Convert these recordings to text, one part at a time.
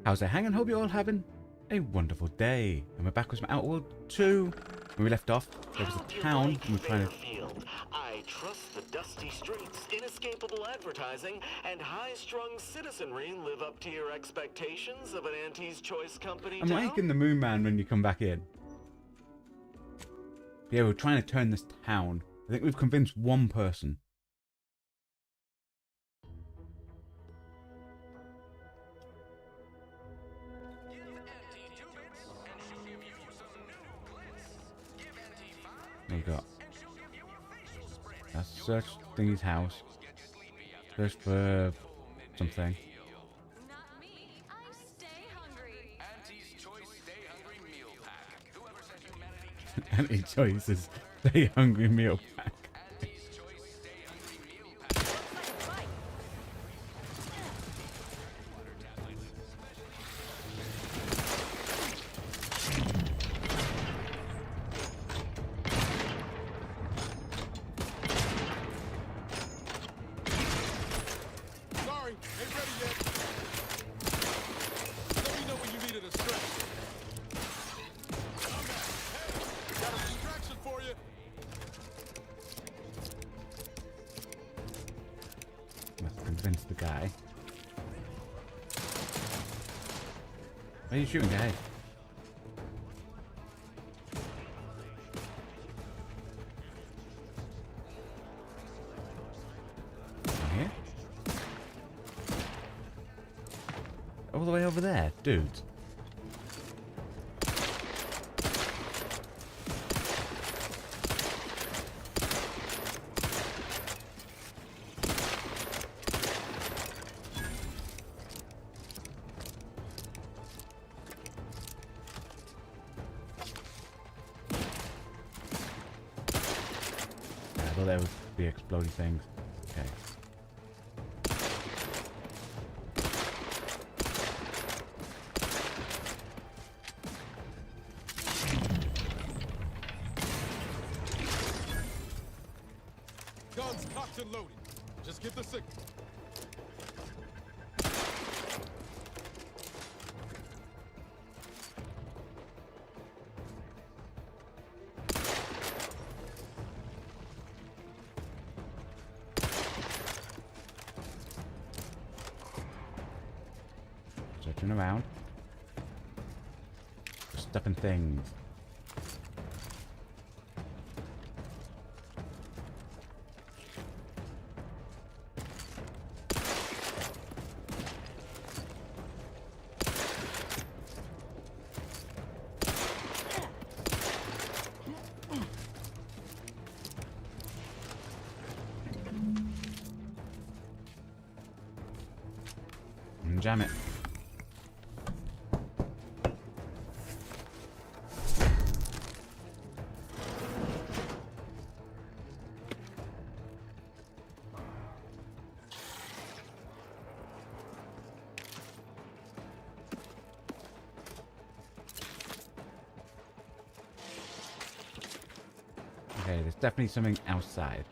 How's it hanging? Hope you're all having a wonderful day. And we're back with some Outworld 2. When we left off, there was a town and we're trying to... I trust the dusty streets, inescapable advertising, and high-strung citizenry live up to your expectations of an Auntie's Choice company I'm town? liking the Moon Man when you come back in. Yeah, we're trying to turn this town. I think we've convinced one person. What we got? Let's search Thingy's house. Search for something. Not me. I stay hungry. Auntie's Choice Stay Hungry Meal Pack. Whoever said humanity can't Any choices? Stay hungry meal pack. Auntie's Choice Stay Hungry Meal Pack. Sorry, ain't ready yet. Let me know when you needed a stretch. I'm back. Hey, got a distraction for you. Must convince the guy. Where are you shooting, guy? Down here? All the way over there, dudes. I thought there would be exploding things. Okay. Guns cocked and loaded. Just get the signal. Searching around. Stuff and things. And jam it. Okay, there's definitely something outside.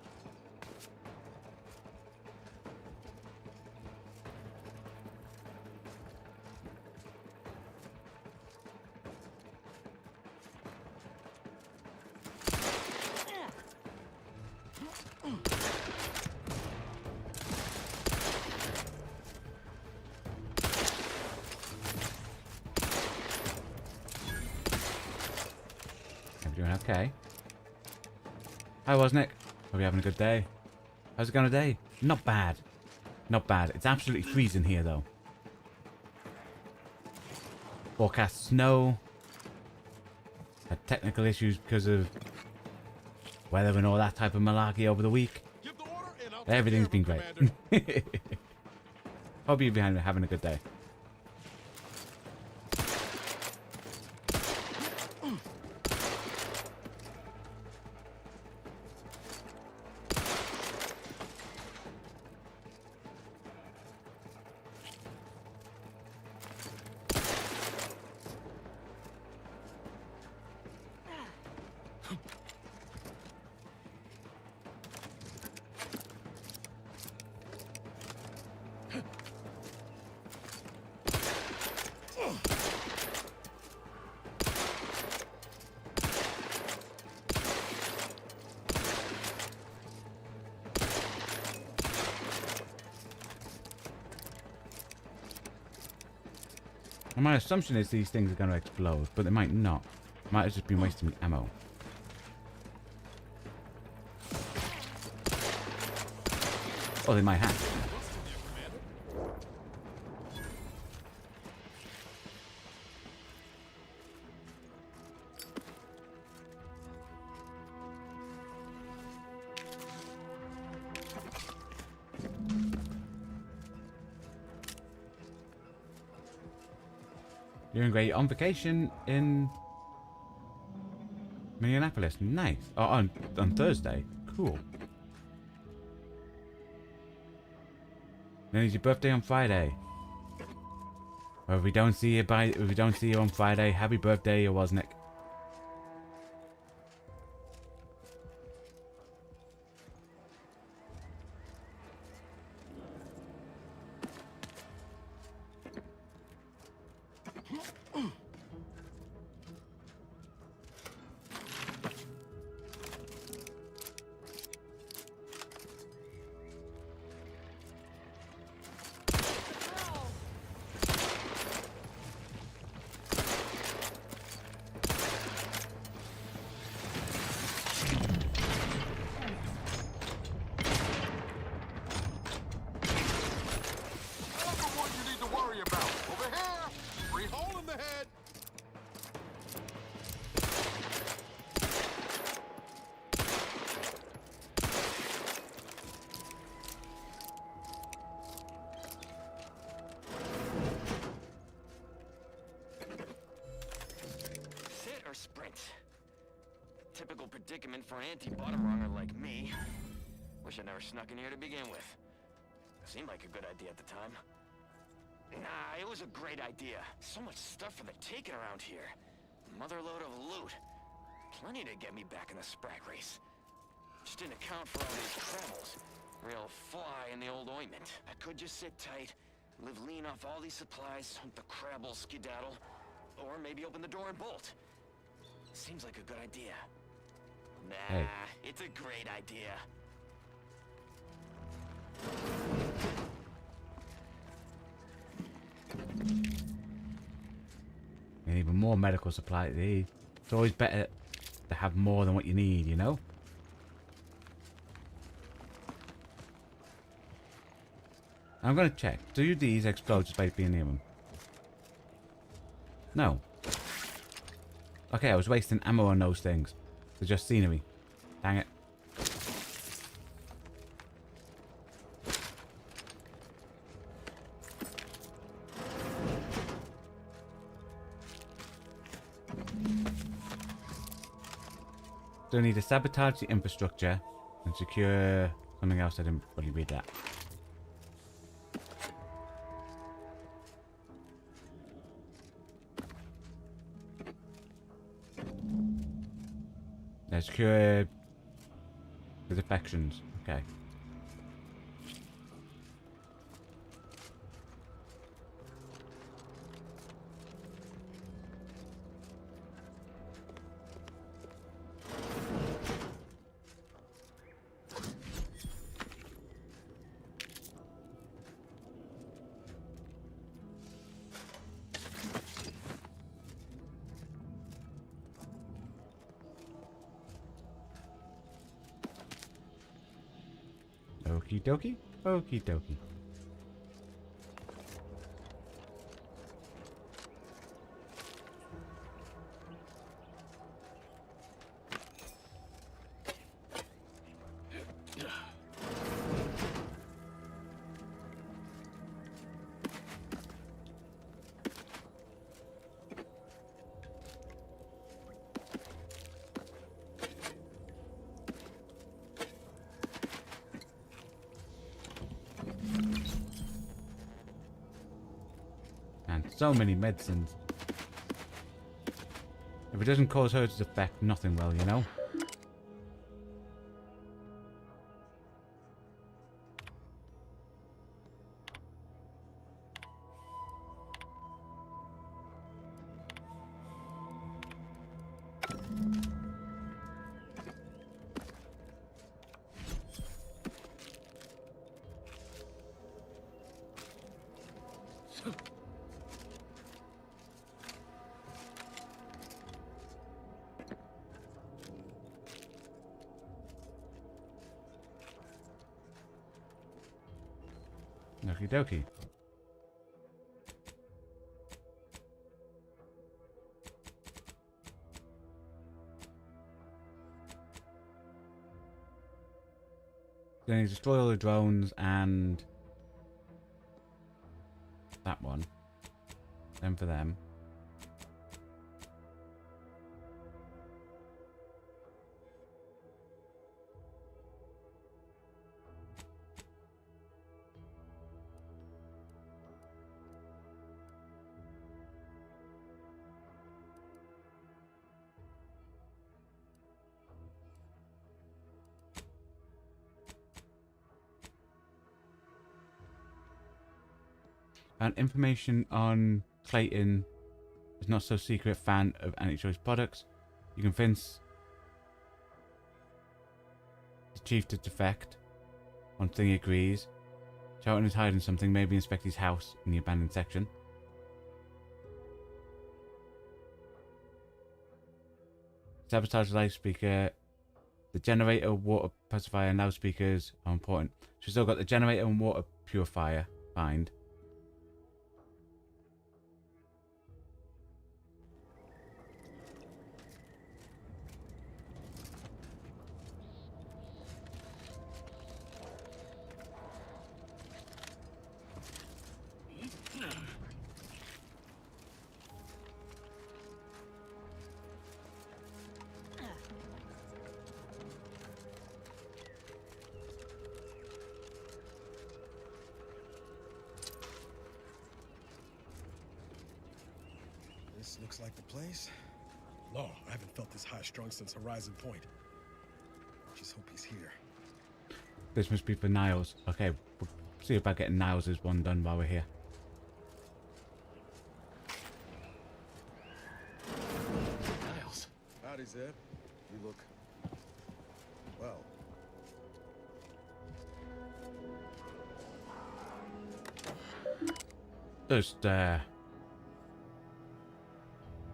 Doing okay. Hi, wasn't it? Hope you're having a good day. How's it going today? Not bad. Not bad. It's absolutely freezing here, though. Forecast snow. Had technical issues because of weather and all that type of malarkey over the week. Give the order and I'll take Everything's care been of it, great. Commander. Hope you've been having a good day. And my assumption is these things are going to explode, but they might not. Might have just been wasting ammo. Or they might have. Doing great on vacation in Minneapolis. Nice. Oh, on Thursday. Cool. Then it's your birthday on Friday. Well, if we don't see you on Friday, happy birthday, you was Nick. Typical predicament for an anti-bottom runger like me. Wish I never snuck in here to begin with. Seemed like a good idea at the time. Nah, it was a great idea. So much stuff for the taking around here. Motherload of loot. Plenty to get me back in the sprag race. Just didn't account for all these travels. Real fly in the old ointment. I could just sit tight, live lean off all these supplies, hunt the crabble skedaddle, or maybe open the door and bolt. Seems like a good idea. Nah, hey. It's a great idea. And even more medical supplies. It's always better to have more than what you need, you know? I'm going to check. Do these explode just by being near them? No. Okay, I was wasting ammo on those things. They're just scenery. Dang it. So I need to sabotage the infrastructure and secure something else. I didn't really read that. Secure the defections. Okay. Okie dokie. Okie dokie. So many medicines. If it doesn't cause her to affect, nothing will, you know? Okie dokie. Then you destroy all the drones and that one. Then for them. And information on Clayton is not so secret fan of anti-choice products. You can convince the chief to defect. One thing he agrees. Charlton is hiding something. Maybe inspect his house in the abandoned section. Sabotage the loudspeaker. The generator, water pacifier, and loudspeakers are important. So we've still got the generator and water purifier. Find. This looks like the place. No, I haven't felt this high-strung since Horizon Point. Just hope he's here. This must be for Niles. Okay, we'll see about getting Niles' one done while we're here. Niles. Howdy, Zeb. You look... well. Just,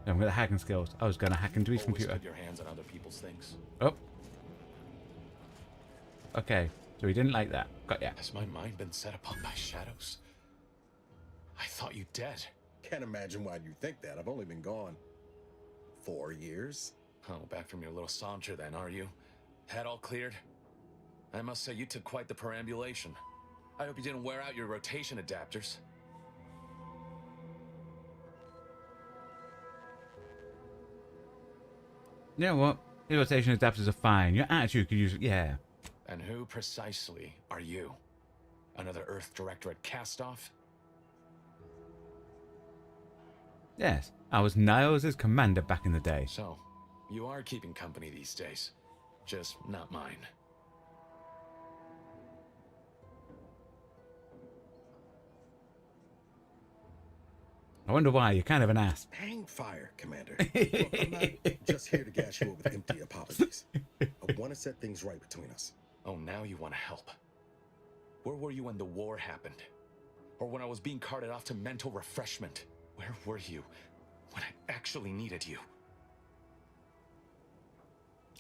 I'm gonna hacking skills. I was gonna hack into his Always computer. put your hands on other people's things. Oh. Okay, so he didn't like that. Got ya. Has my mind been set upon by shadows? I thought you dead. Can't imagine why you think that. I've only been gone 4 years. Oh, back from your little saunter then, are you? Head all cleared? I must say you took quite the perambulation. I hope you didn't wear out your rotation adapters. You know what? Your rotation adapters are fine. Your attitude could use... yeah. And who precisely are you? Another Earth Directorate cast-off? Yes, I was Niles' commander back in the day. So, you are keeping company these days. Just not mine. I wonder why. You're kind of an ass. Hang fire, Commander. Look, I'm not just here to gas you up with empty apologies. I want to set things right between us. Oh, now you want to help. Where were you when the war happened? Or when I was being carted off to mental refreshment? Where were you when I actually needed you?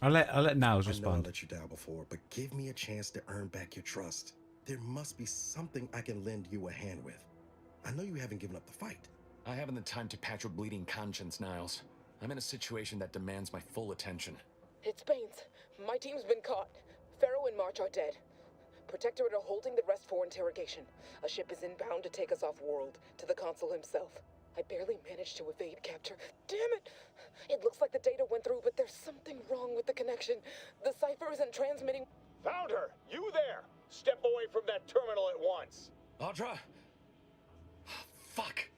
I'll let Niles I know I respond. let you down before, but give me a chance to earn back your trust. There must be something I can lend you a hand with. I know you haven't given up the fight. I haven't the time to patch your bleeding conscience, Niles. I'm in a situation that demands my full attention. It's Baines. My team's been caught. Pharaoh and March are dead. Protectorate are holding the rest for interrogation. A ship is inbound to take us off-world, to the consul himself. I barely managed to evade capture. Damn it! It looks like the data went through, but there's something wrong with the connection. The cipher isn't transmitting. Found her! You there! Step away from that terminal at once! Audra! Fuck!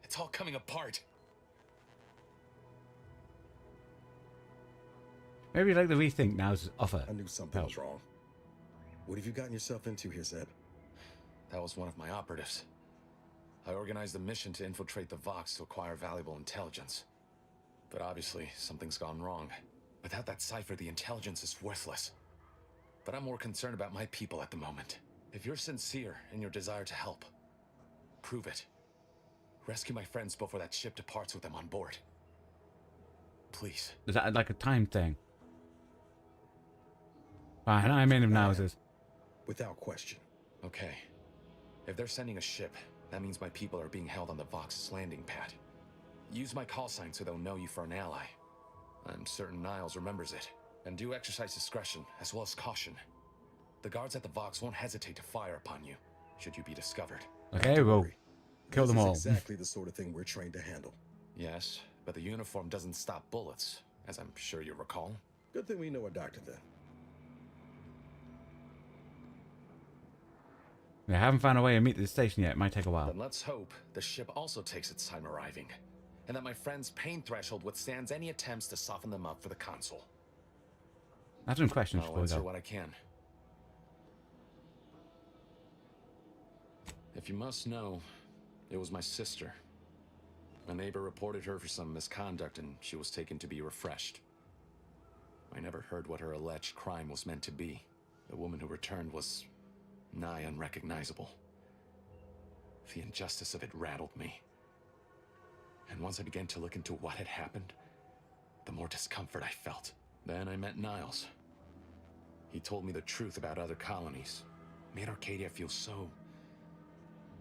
It's all coming apart. Maybe you'd like to rethink Niles' offer. I knew something was wrong. What have you gotten yourself into here, Zeb? That was one of my operatives. I organized a mission to infiltrate the Vox to acquire valuable intelligence. But obviously, something's gone wrong. Without that cipher, the intelligence is worthless. But I'm more concerned about my people at the moment. If you're sincere in your desire to help, prove it. Rescue my friends before that ship departs with them on board. Please. Is that like a time thing? Fine, I'm in of Niles'. Without question. Okay. If they're sending a ship, that means my people are being held on the Vox's landing pad. Use my call sign so they'll know you for an ally. I'm certain Niles remembers it. And do exercise discretion, as well as caution. The guards at the Vox won't hesitate to fire upon you, should you be discovered. Okay, we'll kill them all. This is exactly the sort of thing we're trained to handle. Yes, but the uniform doesn't stop bullets, as I'm sure you recall. Good thing we know a doctor then. I haven't found a way to meet the station yet. It might take a while. Then let's hope the ship also takes its time arriving, and that my friend's pain threshold withstands any attempts to soften them up for the console. I have some questions I'll before we answer go. what I can. If you must know, it was my sister. A neighbor reported her for some misconduct and she was taken to be refreshed. I never heard what her alleged crime was meant to be. The woman who returned was nigh unrecognizable. The injustice of it rattled me. And once I began to look into what had happened, the more discomfort I felt. Then I met Niles. He told me the truth about other colonies. Made Arcadia feel so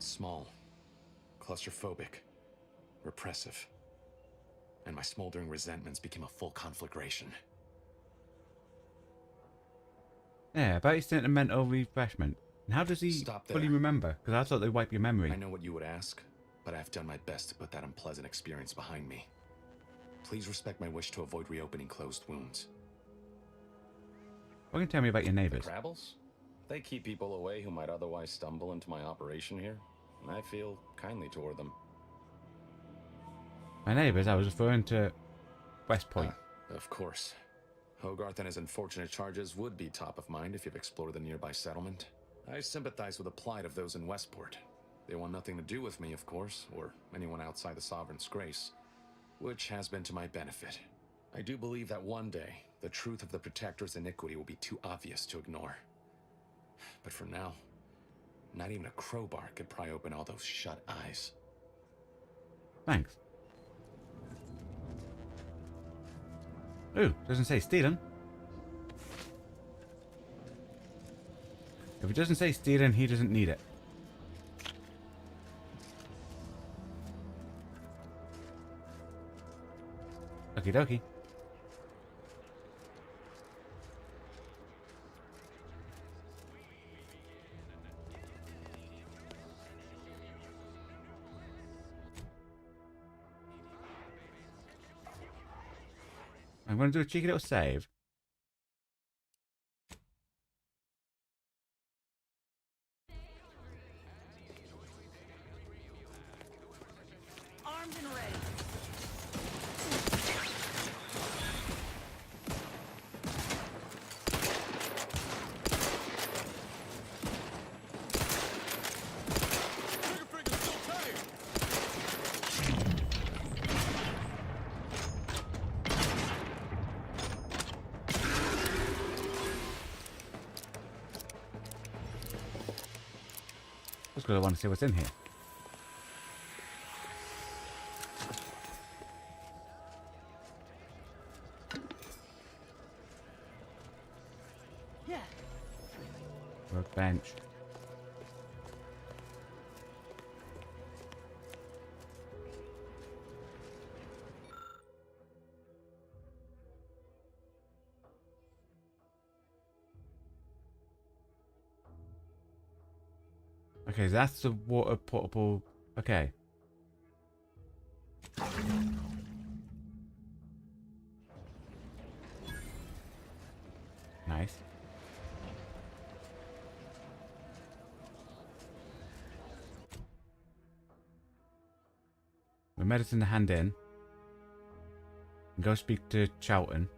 small, claustrophobic, repressive. And my smoldering resentments became a full conflagration. Yeah, about his stint of mental refreshment. And how does he Stop there. fully remember? Because I thought they wipe your memory. I know what you would ask, but I've done my best to put that unpleasant experience behind me. Please respect my wish to avoid reopening closed wounds. What can you tell me about your The neighbors? Crabbles? They keep people away who might otherwise stumble into my operation here, and I feel kindly toward them. My neighbors? I was referring to West Point. Of course. Hogarth and his unfortunate charges would be top of mind if you've explored the nearby settlement. I sympathize with the plight of those in Westport. They want nothing to do with me, of course, or anyone outside the Sovereign's grace, which has been to my benefit. I do believe that one day, the truth of the Protector's iniquity will be too obvious to ignore. But for now, not even a crowbar could pry open all those shut eyes. Thanks. Ooh, doesn't say stealing. If it doesn't say stealing, he doesn't need it. Okie dokie. I'm going to do a cheeky little save. Armed and ready. Just because I want to see what's in here. Yeah. Workbench. Okay, that's the water portable. Okay. Nice. With medicine to hand in. Go speak to Charlton.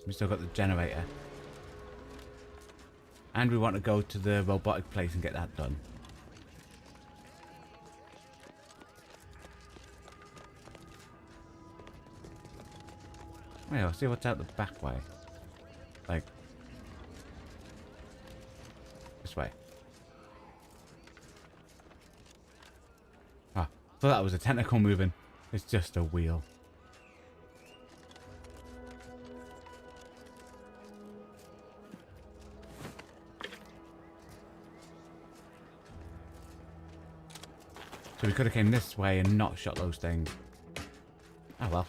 We still got the generator. And we want to go to the robotic place and get that done. Wait, I'll see what's out the back way. Like... this way. Ah, thought that was a tentacle moving. It's just a wheel. So we could have came this way and not shot those things. Oh well.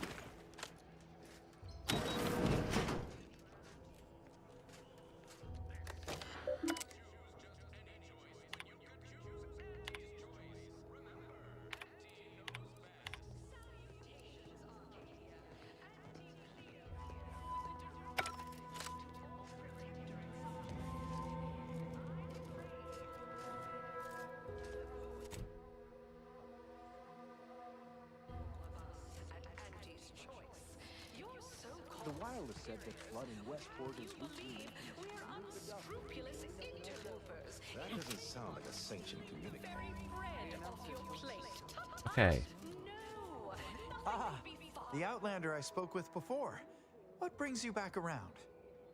The wireless said that flood in Westport is routine. We're unscrupulous interlopers. That doesn't sound like a sanctioned communique. Very bread off your plate. Okay. No. Ah, the Outlander I spoke with before. What brings you back around?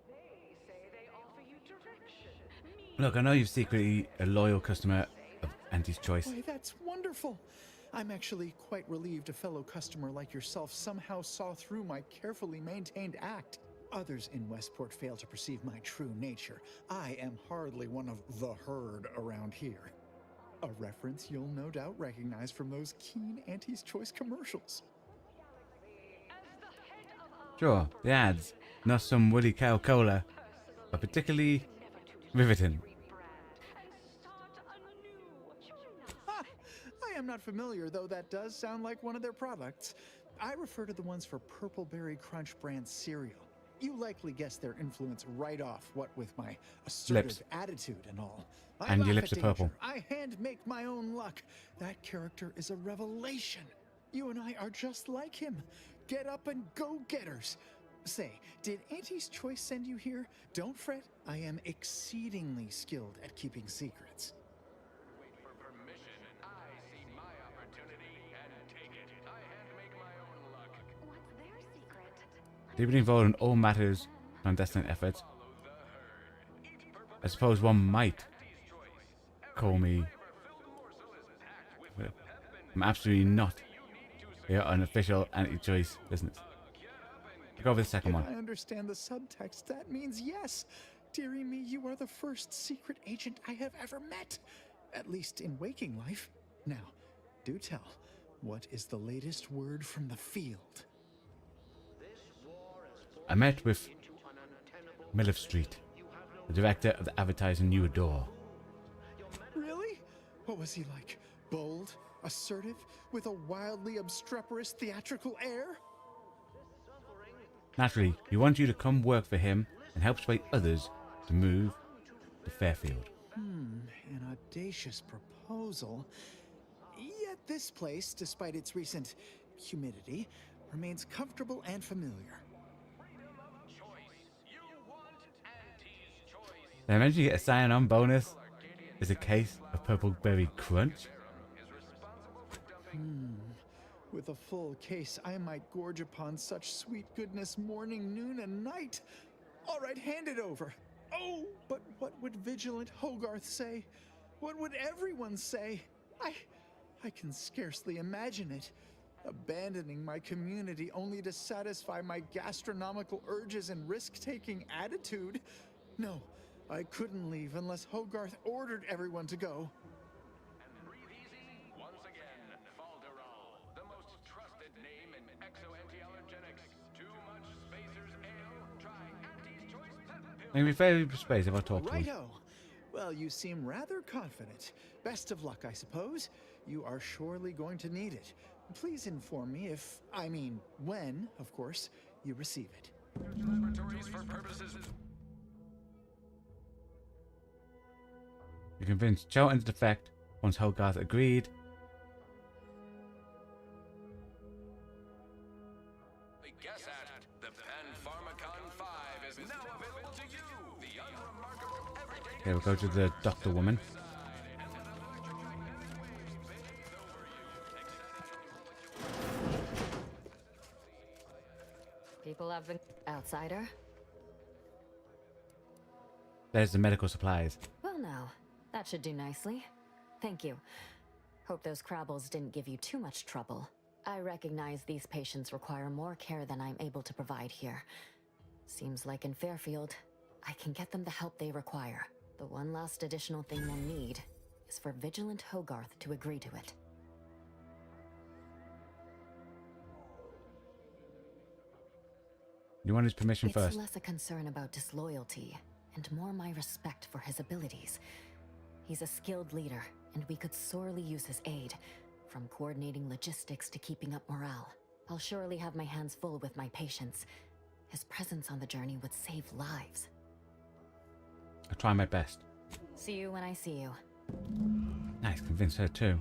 They say they offer you direction. Look, I know you're secretly a loyal customer of Auntie's Choice. Why, that's wonderful. I'm actually quite relieved a fellow customer like yourself somehow saw through my carefully maintained act. Others in Westport fail to perceive my true nature. I am hardly one of the herd around here. A reference you'll no doubt recognize from those keen Auntie's Choice commercials. Sure, the ads, not some woolly cow cola, are particularly riveting. I am not familiar, though that does sound like one of their products. I refer to the ones for Purple Berry Crunch brand cereal. You likely guessed their influence right off, what with my assertive Lips. attitude and all. And your laugh lips at are purple. danger. I hand make my own luck. That character is a revelation. You and I are just like him. Get up and go-getters. Say, did Auntie's Choice send you here? Don't fret, I am exceedingly skilled at keeping secrets. Wait for permission. I see my opportunity and take it. I handmake my own luck. What's their secret? Deeply involved in all matters, clandestine efforts. I suppose one might call me. I'm absolutely not your unofficial anti-choice business. Go over the second one. I understand the subtext. That means yes. Dearie me, you are the first secret agent I have ever met. At least in waking life. Now, do tell, what is the latest word from the field? I met with Miller Street, the director of the advertising you adore. Really? What was he like? Bold? Assertive? With a wildly obstreperous theatrical air? Naturally, he wants you to come work for him and help sway others to move to Fairfield. An audacious proposal. Yet this place, despite its recent humidity, remains comfortable and familiar. Did I mention you get a sign-on bonus? Is a case of Purple Berry Crunch? With a full case, I might gorge upon such sweet goodness morning, noon, and night. All right, hand it over. Oh, but what would Vigilant Hogarth say? What would everyone say? I can scarcely imagine it. Abandoning my community only to satisfy my gastronomical urges and risk-taking attitude. No, I couldn't leave unless Hogarth ordered everyone to go. And breathe easy once again. Falderall, the most trusted name in exo-anti-allergenics. Too much Spacers Ale. Try Auntie's Choice Pep Pill. Make me very persuasive, I'll talk to him. Righto. Well, you seem rather confident. Best of luck, I suppose. You are surely going to need it. Please inform me if, when, of course, you receive it. Laboratories for purposes. You convinced Cho into defect once Hogarth agreed. Guess at the Panpharmacon 5 is now available to you. The unremarkable everyday. Okay, we'll go to the doctor woman. People have been... Outsider? There's the medical supplies. Well, now, that should do nicely. Thank you. Hope those Crabbles didn't give you too much trouble. I recognize these patients require more care than I'm able to provide here. Seems like in Fairfield, I can get them the help they require. The one last additional thing we'll need is for Vigilant Hogarth to agree to it. You want his permission It's first. less a concern about disloyalty and more my respect for his abilities. He's a skilled leader, and we could sorely use his aid, from coordinating logistics to keeping up morale. I'll surely have my hands full with my patients. His presence on the journey would save lives. I'll try my best. See you when I see you. Nice, convince her too.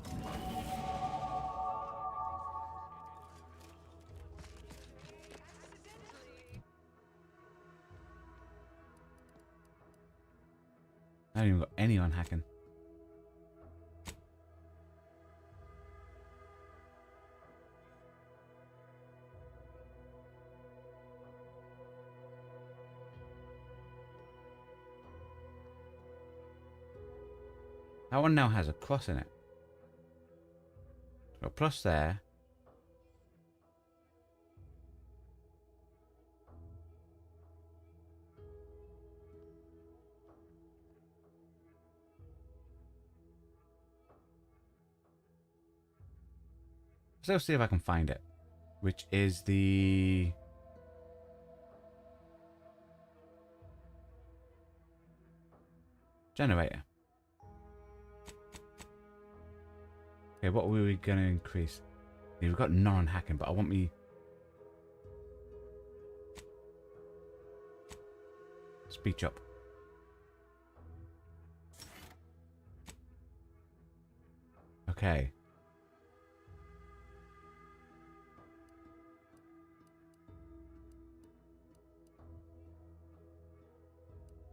I haven't even got any on hacking. That one now has a cross in it. Got a plus there. So let's see if I can find it. Which is the... generator. Okay, what were we going to increase? Yeah, we've got non-hacking, but I want me... speech up. Okay.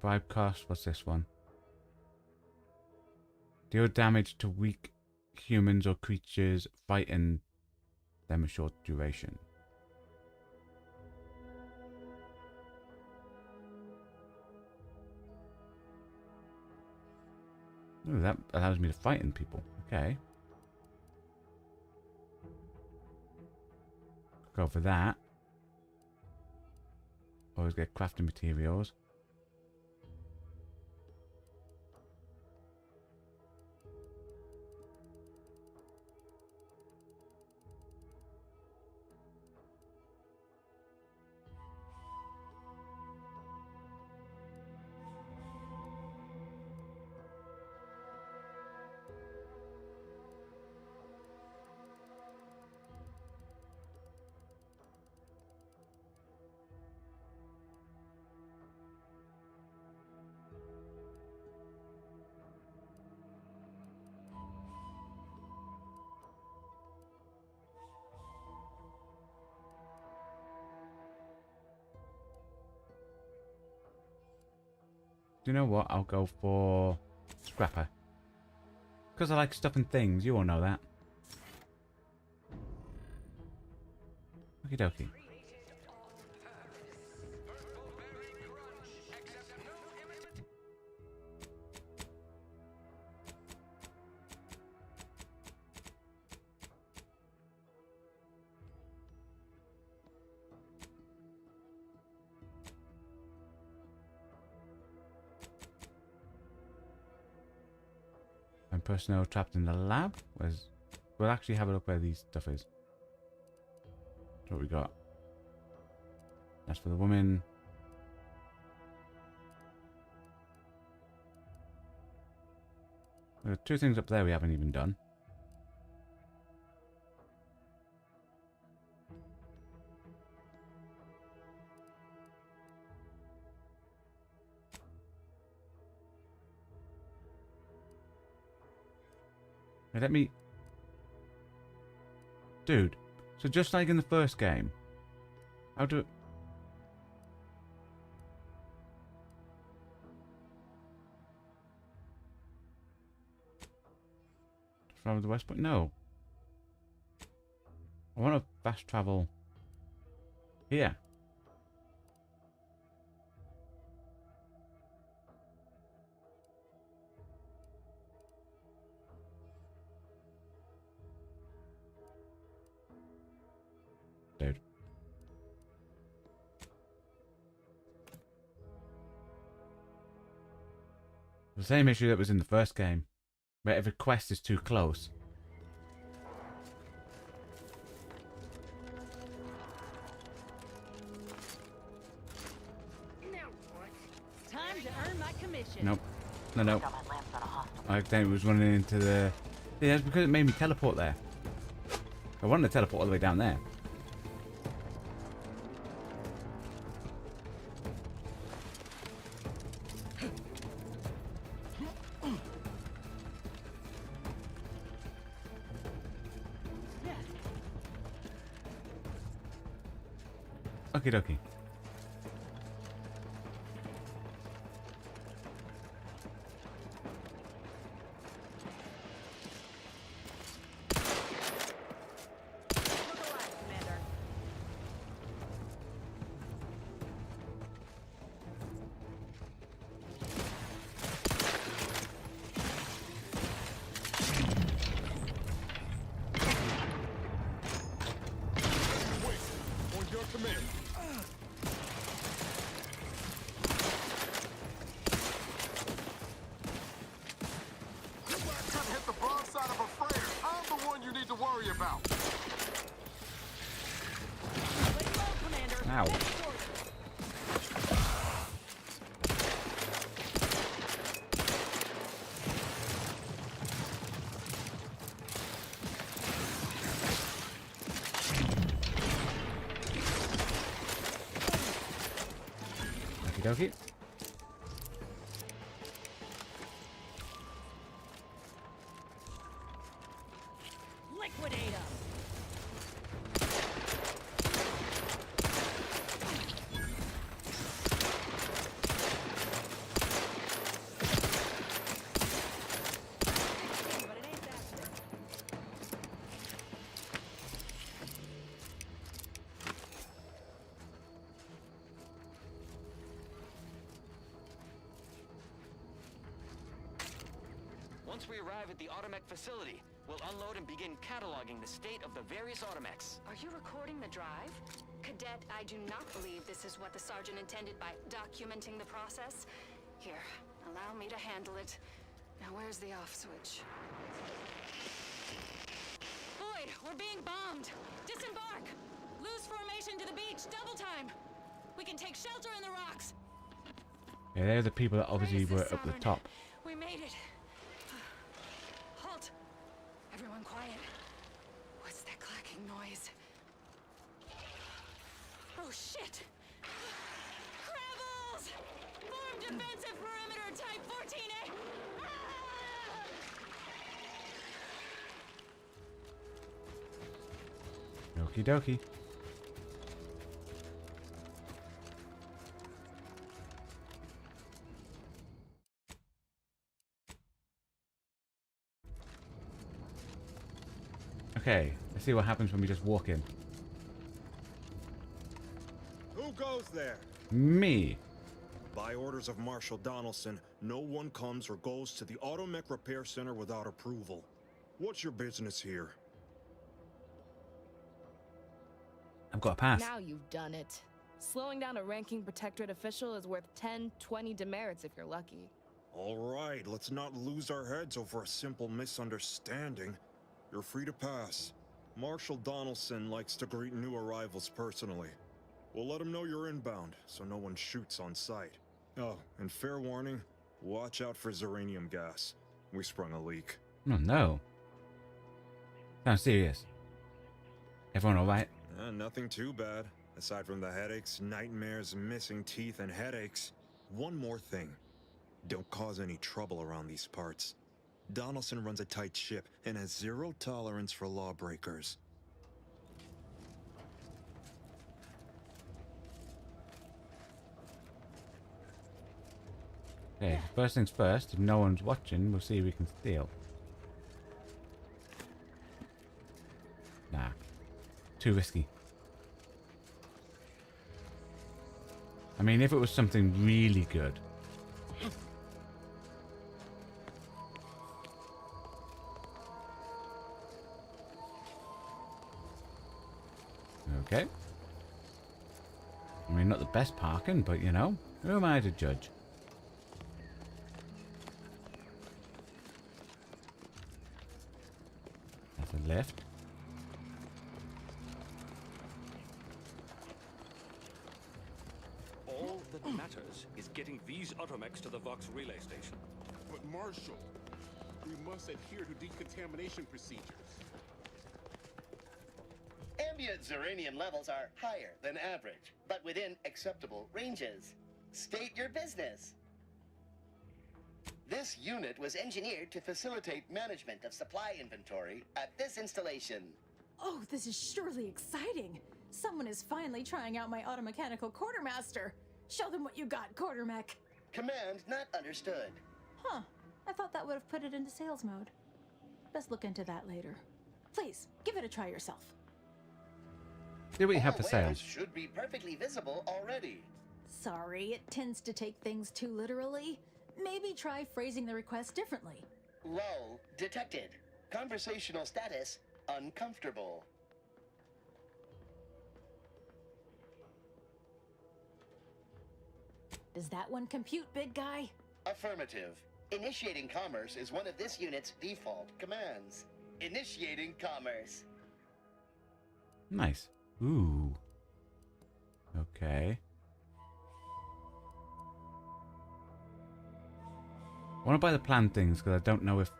Bribe cost, what's this one? Deal damage to weak humans or creatures fighting them a short duration. Ooh, that allows me to fight in people. Okay. Go for that. Always get crafting materials. Do you know what? I'll go for Scrapper. Because I like stuff and things, you all know that. Okie dokie. And personnel trapped in the lab. We'll actually have a look where these stuff is. What we got? That's for the woman. There are two things up there we haven't even done. Hey, let me... Dude, so just like in the first game, how do... Travel to the west point? No. I want to fast travel here. Dude. The same issue that was in the first game, where every quest is too close. Nope. No, no. I think it was running into the... Yeah, that's because it made me teleport there. I wanted to teleport all the way down there. Okie dokie. Ow. Okie dokie. Liquidate 'em. Once we arrive at the Automech facility, we'll unload and begin cataloging the state of the various Automechs. Are you recording the drive? Cadet, I do not believe this is what the sergeant intended by documenting the process. Here, allow me to handle it. Now where's the off switch? Boyd, we're being bombed! Disembark! Loose formation to the beach, double time! We can take shelter in the rocks! Yeah, they're the people that obviously were up the top. We made it! Halt! Everyone quiet. What's that clacking noise? Oh shit! Crabbles! Form defensive perimeter type 14A! Okie dokie. Okay, let's see what happens when we just walk in. Who goes there? Me. By orders of Marshal Donaldson, no one comes or goes to the Automech Repair Center without approval. What's your business here? I've got a pass. Now you've done it. Slowing down a ranking protectorate official is worth 10, 20 demerits if you're lucky. All right, let's not lose our heads over a simple misunderstanding. You're free to pass. Marshal Donaldson likes to greet new arrivals personally. We'll let him know you're inbound, so no one shoots on sight. Oh, and fair warning, watch out for xeranium gas. We sprung a leak. Oh no. Sounds serious. Everyone alright? Nothing too bad. Aside from the headaches, nightmares, missing teeth, and headaches. One more thing. Don't cause any trouble around these parts. Donaldson runs a tight ship and has zero tolerance for lawbreakers. Okay, first things first, if no one's watching, we'll see if we can steal. Nah. Too risky. I mean, if it was something really good. Okay. I mean, not the best parking, but you know, who am I to judge? That's a lift. All that matters matters is getting these automechs to the Vox relay station. But Marshal, we must adhere to decontamination procedures. Ambient ziranium levels are higher than average, but within acceptable ranges. State your business. This unit was engineered to facilitate management of supply inventory at this installation. Oh, this is surely exciting. Someone is finally trying out my automechanical quartermaster. Show them what you got, quartermech. Command not understood. Huh. I thought that would have put it into sales mode. Best look into that later. Please, give it a try yourself. See what you have for sale. Wares should be perfectly visible already. Sorry, it tends to take things too literally. Maybe try phrasing the request differently. Lull detected. Conversational status uncomfortable. Does that one compute, big guy? Affirmative. Initiating commerce is one of this unit's default commands. Initiating commerce. Nice. Ooh. Okay. I want to buy the planned things because I don't know if...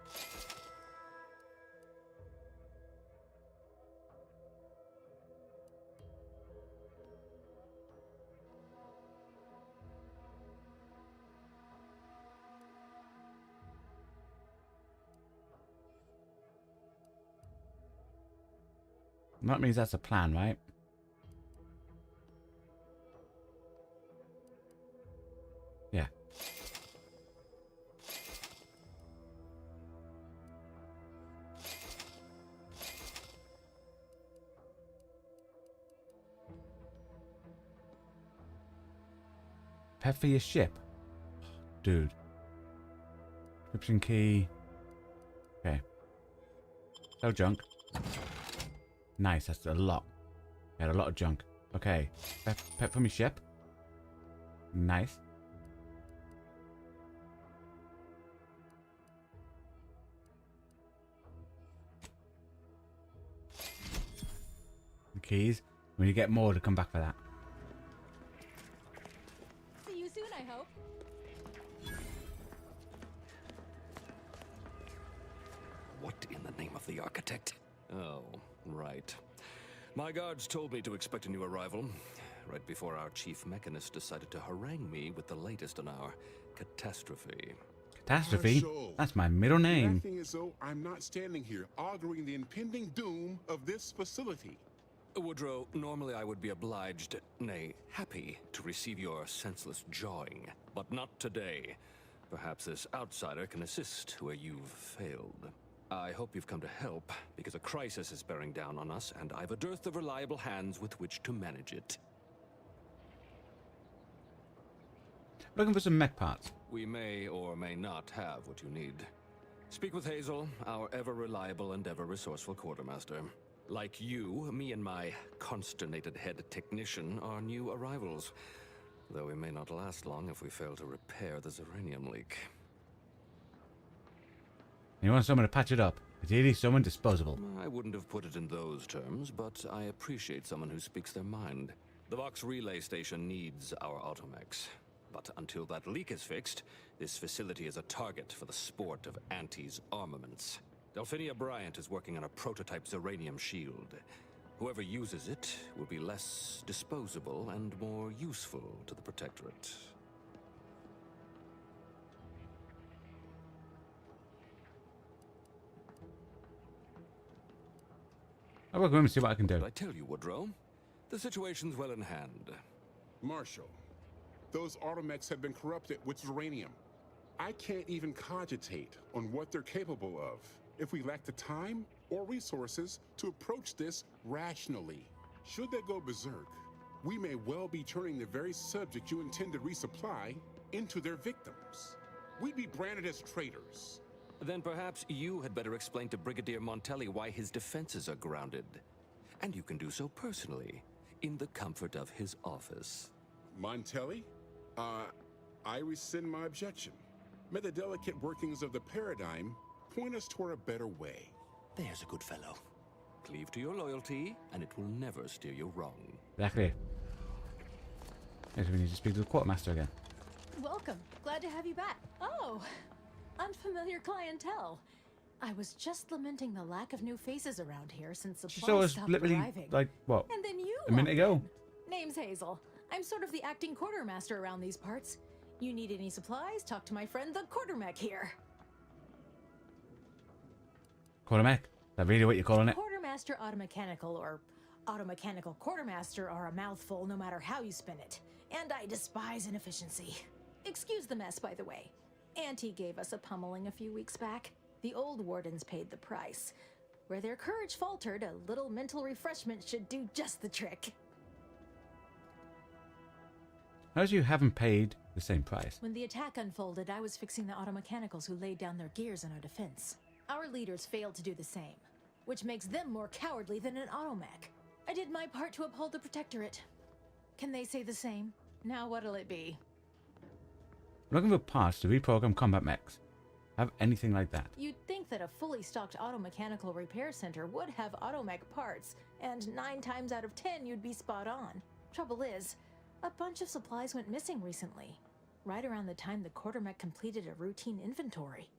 That means that's a plan, right? Yeah. Pet for your ship. Dude. Description key. Okay. So junk. Nice, that's a lot. I had a lot of junk. Okay. Pet for my ship. Nice. The keys. When you get more to come back for that. See you soon, I hope. What in the name of the architect? Oh, right. My guards told me to expect a new arrival, right before our chief mechanist decided to harangue me with the latest on our catastrophe. Catastrophe? That's my middle name. Acting as though I'm not standing here arguing the impending doom of this facility. Woodrow, normally I would be obliged, nay, happy, to receive your senseless jawing, but not today. Perhaps this outsider can assist where you've failed. I hope you've come to help, because a crisis is bearing down on us, and I've a dearth of reliable hands with which to manage it. Looking for some mech parts. We may or may not have what you need. Speak with Hazel, our ever-reliable and ever-resourceful quartermaster. Like you, me and my consternated head technician are new arrivals, though we may not last long if we fail to repair the ziranium leak. You want someone to patch it up. Ideally, someone disposable. I wouldn't have put it in those terms, but I appreciate someone who speaks their mind. The Vox relay station needs our automechs. But until that leak is fixed, this facility is a target for the sport of Auntie's armaments. Delphinia Bryant is working on a prototype ziranium shield. Whoever uses it will be less disposable and more useful to the Protectorate. I'll work with him and see what I can do. I tell you, Woodrow, the situation's well in hand. Marshal, those automechs have been corrupted with uranium. I can't even cogitate on what they're capable of if we lack the time or resources to approach this rationally. Should they go berserk, we may well be turning the very subject you intend to resupply into their victims. We'd be branded as traitors. Then perhaps you had better explain to Brigadier Montelli why his defenses are grounded. And you can do so personally, in the comfort of his office. Montelli? I rescind my objection. May the delicate workings of the paradigm point us toward a better way. There's a good fellow. Cleave to your loyalty, and it will never steer you wrong. Exactly. Yes, we need to speak to the quartermaster again. Welcome. Glad to have you back. Oh, unfamiliar clientele. I was just lamenting the lack of new faces around here since She supplies saw us stopped literally, arriving. like, what? And then you A minute ago. walked in. Name's Hazel. I'm sort of the acting quartermaster around these parts. You need any supplies? Talk to my friend the quartermech here. Quartermech? Is that really what you're calling it? Quartermaster automechanical or automechanical quartermaster are a mouthful no matter how you spin it. And I despise inefficiency. Excuse the mess, by the way. Auntie gave us a pummeling a few weeks back. The old wardens paid the price. Where their courage faltered, a little mental refreshment should do just the trick. As you haven't paid the same price. When the attack unfolded, I was fixing the automechanicals who laid down their gears in our defense. Our leaders failed to do the same, which makes them more cowardly than an automech. I did my part to uphold the Protectorate. Can they say the same? Now what'll it be? Looking for parts to reprogram combat mechs. Have anything like that? You'd think that a fully stocked automechanical repair center would have automech parts, and 9 times out of 10 you'd be spot on. Trouble is, a bunch of supplies went missing recently, right around the time the quartermech completed a routine inventory.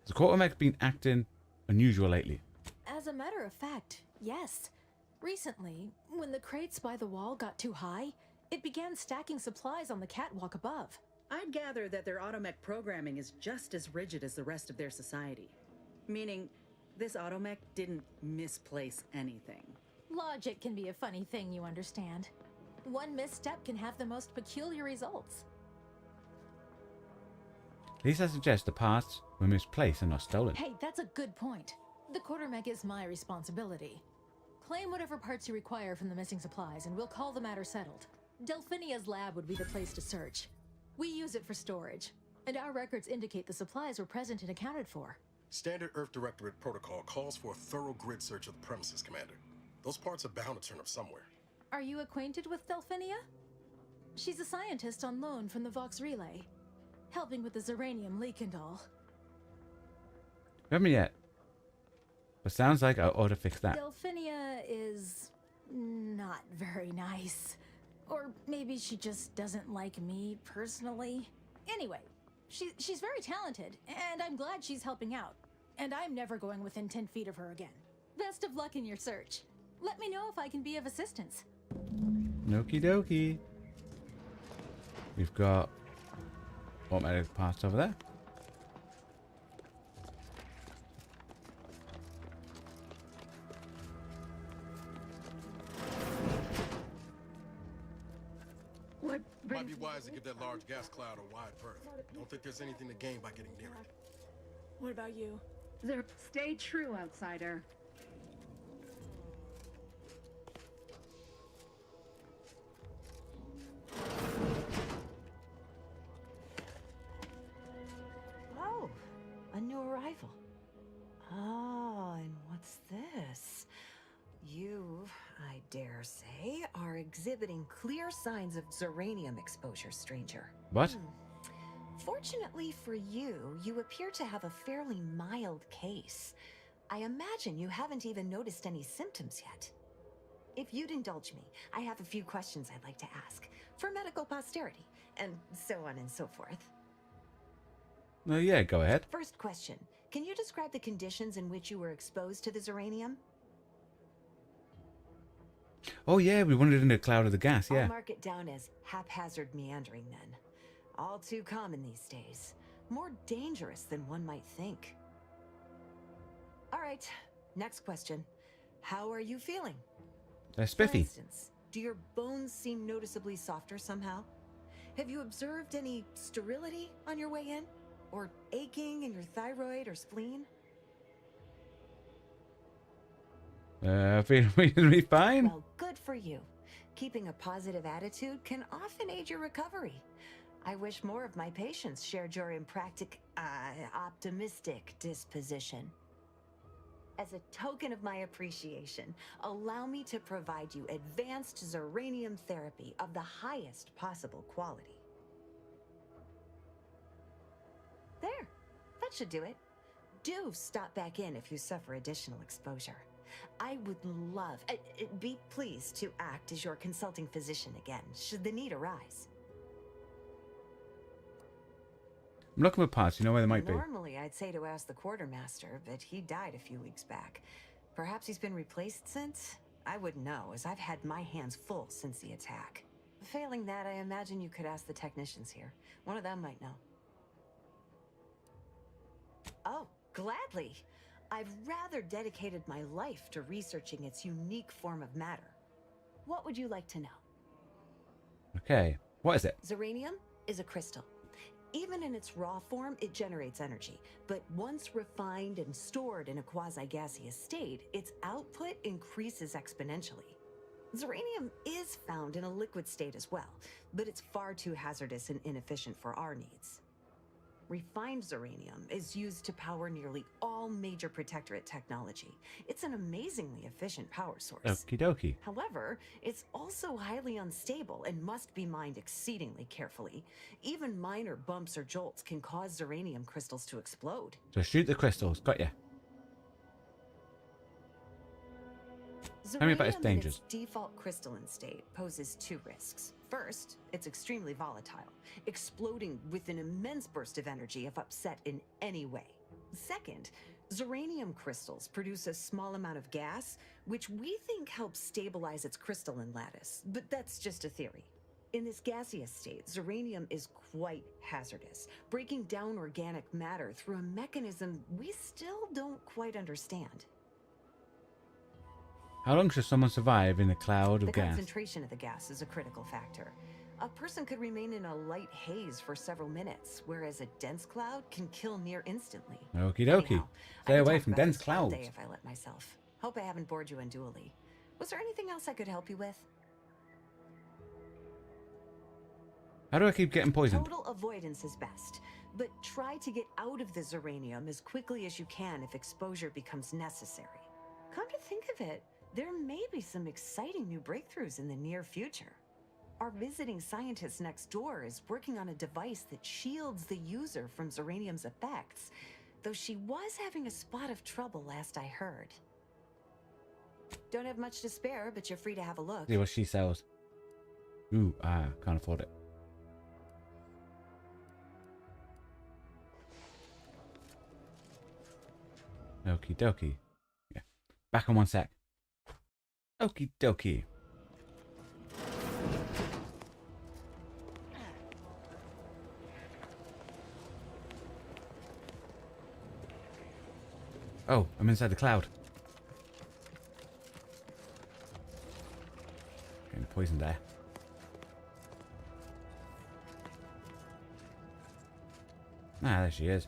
Has the quartermech been acting unusual lately? As a matter of fact, yes. Recently, when the crates by the wall got too high, it began stacking supplies on the catwalk above. I'd gather that their automech programming is just as rigid as the rest of their society. Meaning, this automech didn't misplace anything. Logic can be a funny thing, you understand. One misstep can have the most peculiar results. At least I suggest the parts were misplaced and not stolen. Hey, that's a good point. The quartermech is my responsibility. Claim whatever parts you require from the missing supplies, and we'll call the matter settled. Delphinia's lab would be the place to search. We use it for storage, and our records indicate the supplies were present and accounted for. Standard Earth Directorate protocol calls for a thorough grid search of the premises, Commander. Those parts are bound to turn up somewhere. Are you acquainted with Delphinia? She's a scientist on loan from the Vox Relay, helping with the Zeranium leak and all. We haven't yet. But sounds like I ought to fix that. Delphinia is not very nice. Or maybe she just doesn't like me personally. Anyway, she's very talented, and I'm glad she's helping out. And I'm never going within 10 feet of her again. Best of luck in your search. Let me know if I can be of assistance. Okie dokie. We've got automatic parts over there. Might be wise to give that large gas cloud a wide berth. Don't think there's anything to gain by getting near it. What about you? Stay true, outsider. Oh, a new arrival. Oh, and what's this? You, I dare say, are exhibiting clear signs of Zeranium exposure, stranger. What? Fortunately for you, you appear to have a fairly mild case. I imagine you haven't even noticed any symptoms yet. If you'd indulge me, I have a few questions I'd like to ask, for medical posterity, and so on and so forth. Yeah, go ahead. First question, can you describe the conditions in which you were exposed to the Zeranium? Oh yeah, we wandered in a cloud of the gas, yeah. I'll mark it down as haphazard meandering then. All too common these days. More dangerous than one might think. All right, next question. How are you feeling? Spiffy. For instance, do your bones seem noticeably softer somehow? Have you observed any sterility on your way in? Or aching in your thyroid or spleen? I feel reasonably fine. Well, good for you. Keeping a positive attitude can often aid your recovery. I wish more of my patients shared your optimistic disposition. As a token of my appreciation, allow me to provide you advanced Zeranium therapy of the highest possible quality. There, that should do it. Do stop back in if you suffer additional exposure. I would love, be pleased to act as your consulting physician again, should the need arise. I'm looking for parts. You know where they might be. Normally, I'd say to ask the quartermaster, but he died a few weeks back. Perhaps he's been replaced since? I wouldn't know, as I've had my hands full since the attack. Failing that, I imagine you could ask the technicians here. One of them might know. Oh, gladly. I've rather dedicated my life to researching its unique form of matter. What would you like to know? Okay. What is it? Zeranium is a crystal. Even in its raw form, it generates energy. But once refined and stored in a quasi-gaseous state, its output increases exponentially. Zeranium is found in a liquid state as well, but it's far too hazardous and inefficient for our needs. Refined zeranium is used to power nearly all major protectorate technology. It's an amazingly efficient power source. Okie dokie. However, it's also highly unstable and must be mined exceedingly carefully. Even minor bumps or jolts can cause zeranium crystals to explode. So shoot the crystals. Got ya. Tell me about its Zeranium in dangers. its default crystalline state poses two risks. First, it's extremely volatile, exploding with an immense burst of energy if upset in any way. Second, zeranium crystals produce a small amount of gas, which we think helps stabilize its crystalline lattice, but that's just a theory. In this gaseous state, zeranium is quite hazardous, breaking down organic matter through a mechanism we still don't quite understand. How long should someone survive in a cloud of The gas? concentration of the gas is a critical factor. A person could remain in a light haze for several minutes, whereas a dense cloud can kill near instantly. Okie dokie. Anyhow, I Stay could away talk from about dense this all clouds. day if I let myself. Hope I haven't bored you unduly. Was there anything else I could help you with? How do I keep getting poisoned? Total avoidance is best, but try to get out of the zeranium as quickly as you can if exposure becomes necessary. Come to think of it, there may be some exciting new breakthroughs in the near future. Our visiting scientist next door is working on a device that shields the user from zeranium's effects, though she was having a spot of trouble last I heard. Don't have much to spare, but you're free to have a look. See what she sells. Ooh, can't afford it. Okie dokie. Yeah. Back in 1 sec. Okie dokie. Oh, I'm inside the cloud. Getting poisoned there. Ah, there she is.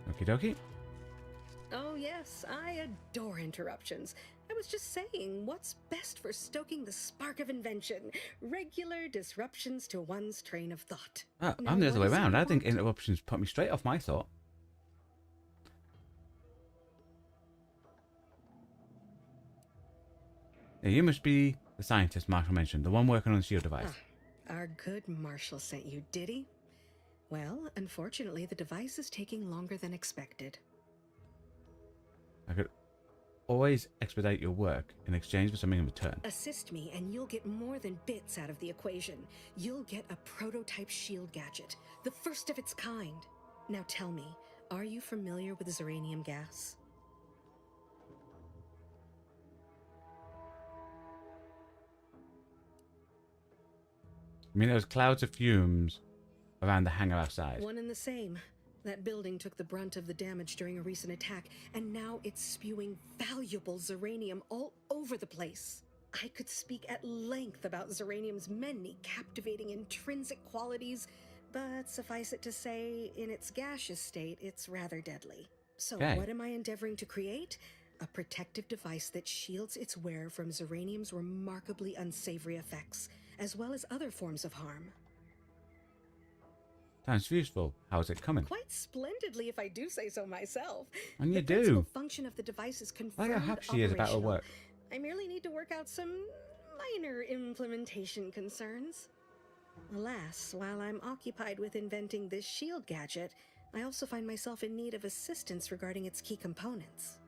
Okie dokie. Oh yes, I adore interruptions. I was just saying, what's best for stoking the spark of invention? Regular disruptions to one's train of thought. Oh, Now, I'm the other what way is it around. you I think want? interruptions put me straight off my thought. Yeah, you must be the scientist Marshall mentioned, the one working on the shield device. Our good Marshall sent you, did he? Well, unfortunately, the device is taking longer than expected. I could always expedite your work in exchange for something in return. Assist me, and you'll get more than bits out of the equation. You'll get a prototype shield gadget, the first of its kind. Now tell me, are you familiar with zeranium gas? I mean, there was clouds of fumes around the hangar outside. One and the same. That building took the brunt of the damage during a recent attack, and now it's spewing valuable zeranium all over the place. I could speak at length about zeranium's many captivating intrinsic qualities, but suffice it to say, in its gaseous state, it's rather deadly. So Okay. what am I endeavoring to create? A protective device that shields its wearer from zeranium's remarkably unsavory effects, as well as other forms of harm. Sounds useful. How's it coming? Quite splendidly, if I do say so myself. And you The principal do. function of the device is Like confirmed how happy she is about her operational. work. I merely need to work out some minor implementation concerns. Alas, while I'm occupied with inventing this shield gadget, I also find myself in need of assistance regarding its key components.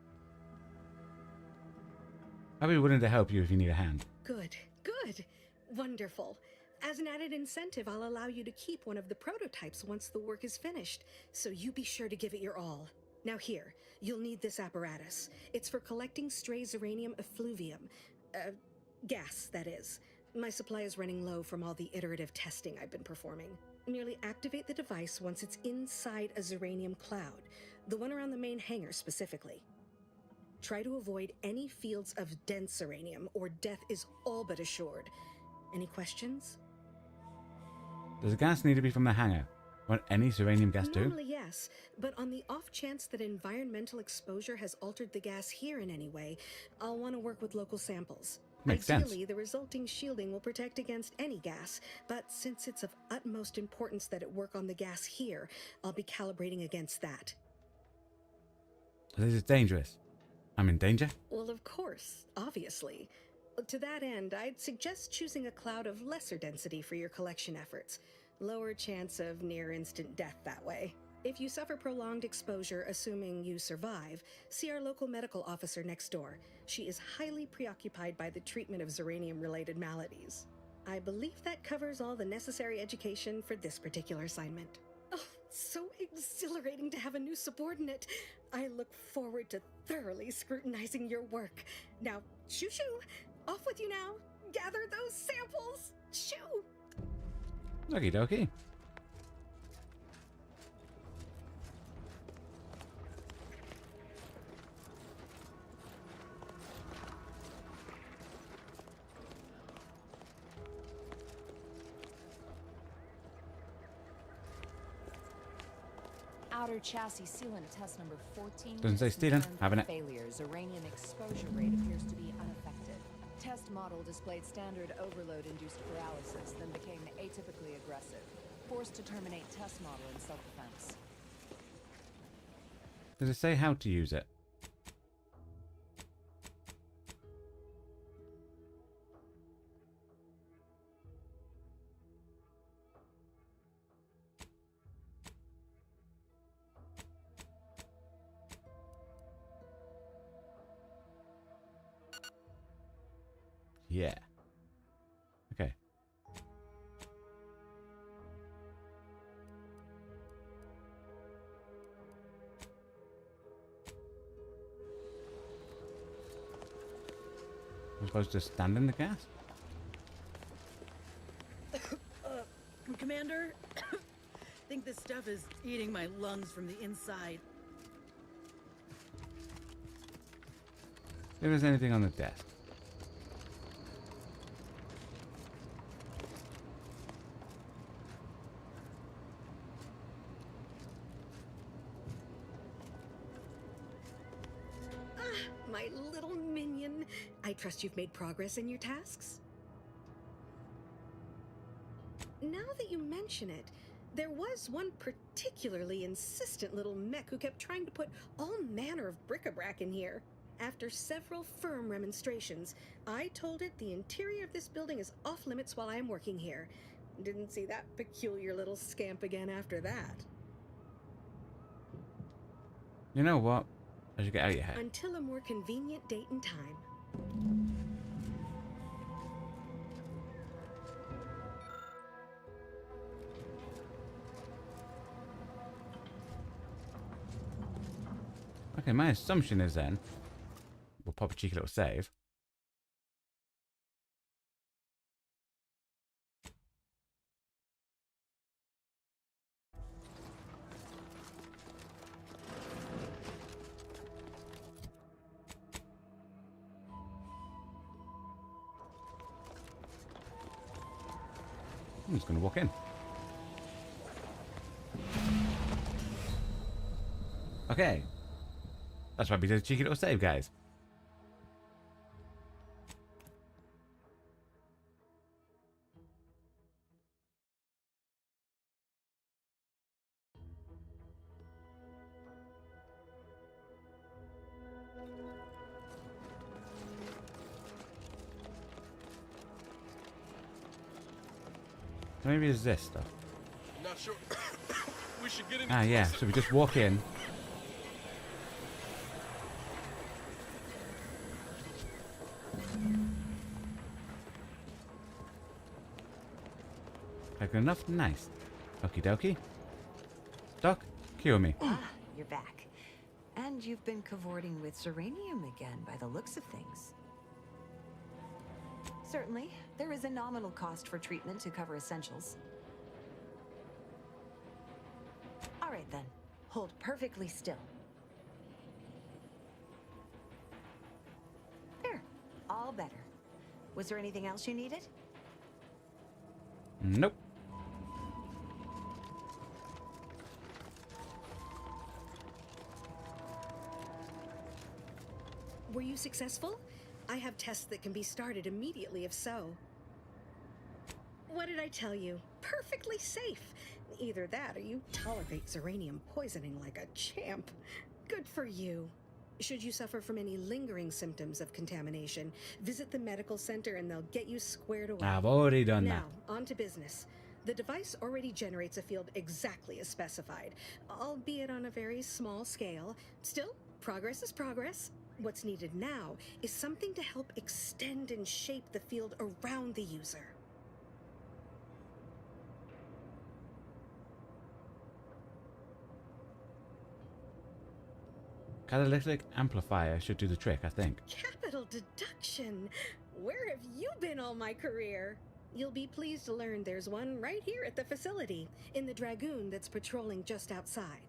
I'll be willing to help you if you need a hand. Good, good. Wonderful. As an added incentive, I'll allow you to keep one of the prototypes once the work is finished, so you be sure to give it your all. Now here, you'll need this apparatus. It's for collecting stray Zeranium effluvium. Gas, that is. My supply is running low from all the iterative testing I've been performing. Merely activate the device once it's inside a Zeranium cloud, the one around the main hangar specifically. Try to avoid any fields of dense Zeranium, or death is all but assured. Any questions? Does the gas need to be from the hangar? Won't any Zeranium gas do? Normally, yes, but on the off chance that environmental exposure has altered the gas here in any way, I'll want to work with local samples. Makes Ideally, sense. the resulting shielding will protect against any gas, but since it's of utmost importance that it work on the gas here, I'll be calibrating against that. This is dangerous. I'm in danger? Well, of course, obviously. To that end, I'd suggest choosing a cloud of lesser density for your collection efforts. Lower chance of near-instant death that way. If you suffer prolonged exposure, assuming you survive, see our local medical officer next door. She is highly preoccupied by the treatment of Zeranium-related maladies. I believe that covers all the necessary education for this particular assignment. Oh, so exhilarating to have a new subordinate. I look forward to thoroughly scrutinizing your work. Now, shoo-shoo! Off with you now! Gather those samples! Shoo! Okie dokie. Outer chassis sealant test number 14. Doesn't say stealing. Having it. Failures. Uranium exposure rate appears to be unaffected. Test model displayed standard overload-induced paralysis, then became atypically aggressive. Forced to terminate test model in self-defense. Does it say how to use it? Yeah. Okay. I'm supposed to stand in the gas? Commander, I think this stuff is eating my lungs from the inside. If there's anything on the desk. My little minion. I trust you've made progress in your tasks? Now that you mention it, there was one particularly insistent little mech who kept trying to put all manner of bric-a-brac in here. After several firm remonstrations, I told it the interior of this building is off limits while I am working here. Didn't see that peculiar little scamp again after that. You know what? I should get out of your head. Until a more convenient date and time. Okay, my assumption is then we'll pop a cheeky little save. I'm just going to walk in. Okay. That's why we did a cheeky little save, guys. maybe it's this stuff. Not sure. We should get in. Ah, yeah. So we just walk in. Like enough? Nice. Okie dokie. Doc, cure me. Ah, you're back. And you've been cavorting with Zeranium again by the looks of things. Certainly, there is a nominal cost for treatment to cover essentials. All right then, hold perfectly still. There, all better. Was there anything else you needed? Nope. Were you successful? I have tests that can be started immediately if so. What did I tell you? Perfectly safe. Either that or you tolerate Zeranium poisoning like a champ. Good for you. Should you suffer from any lingering symptoms of contamination, visit the medical center and they'll get you squared away. I've already done that. Now, on to business. The device already generates a field exactly as specified, albeit on a very small scale. Still, progress is progress. What's needed now is something to help extend and shape the field around the user. Catalytic amplifier should do the trick, I think. Capital deduction! Where have you been all my career? You'll be pleased to learn there's one right here at the facility, in the Dragoon that's patrolling just outside.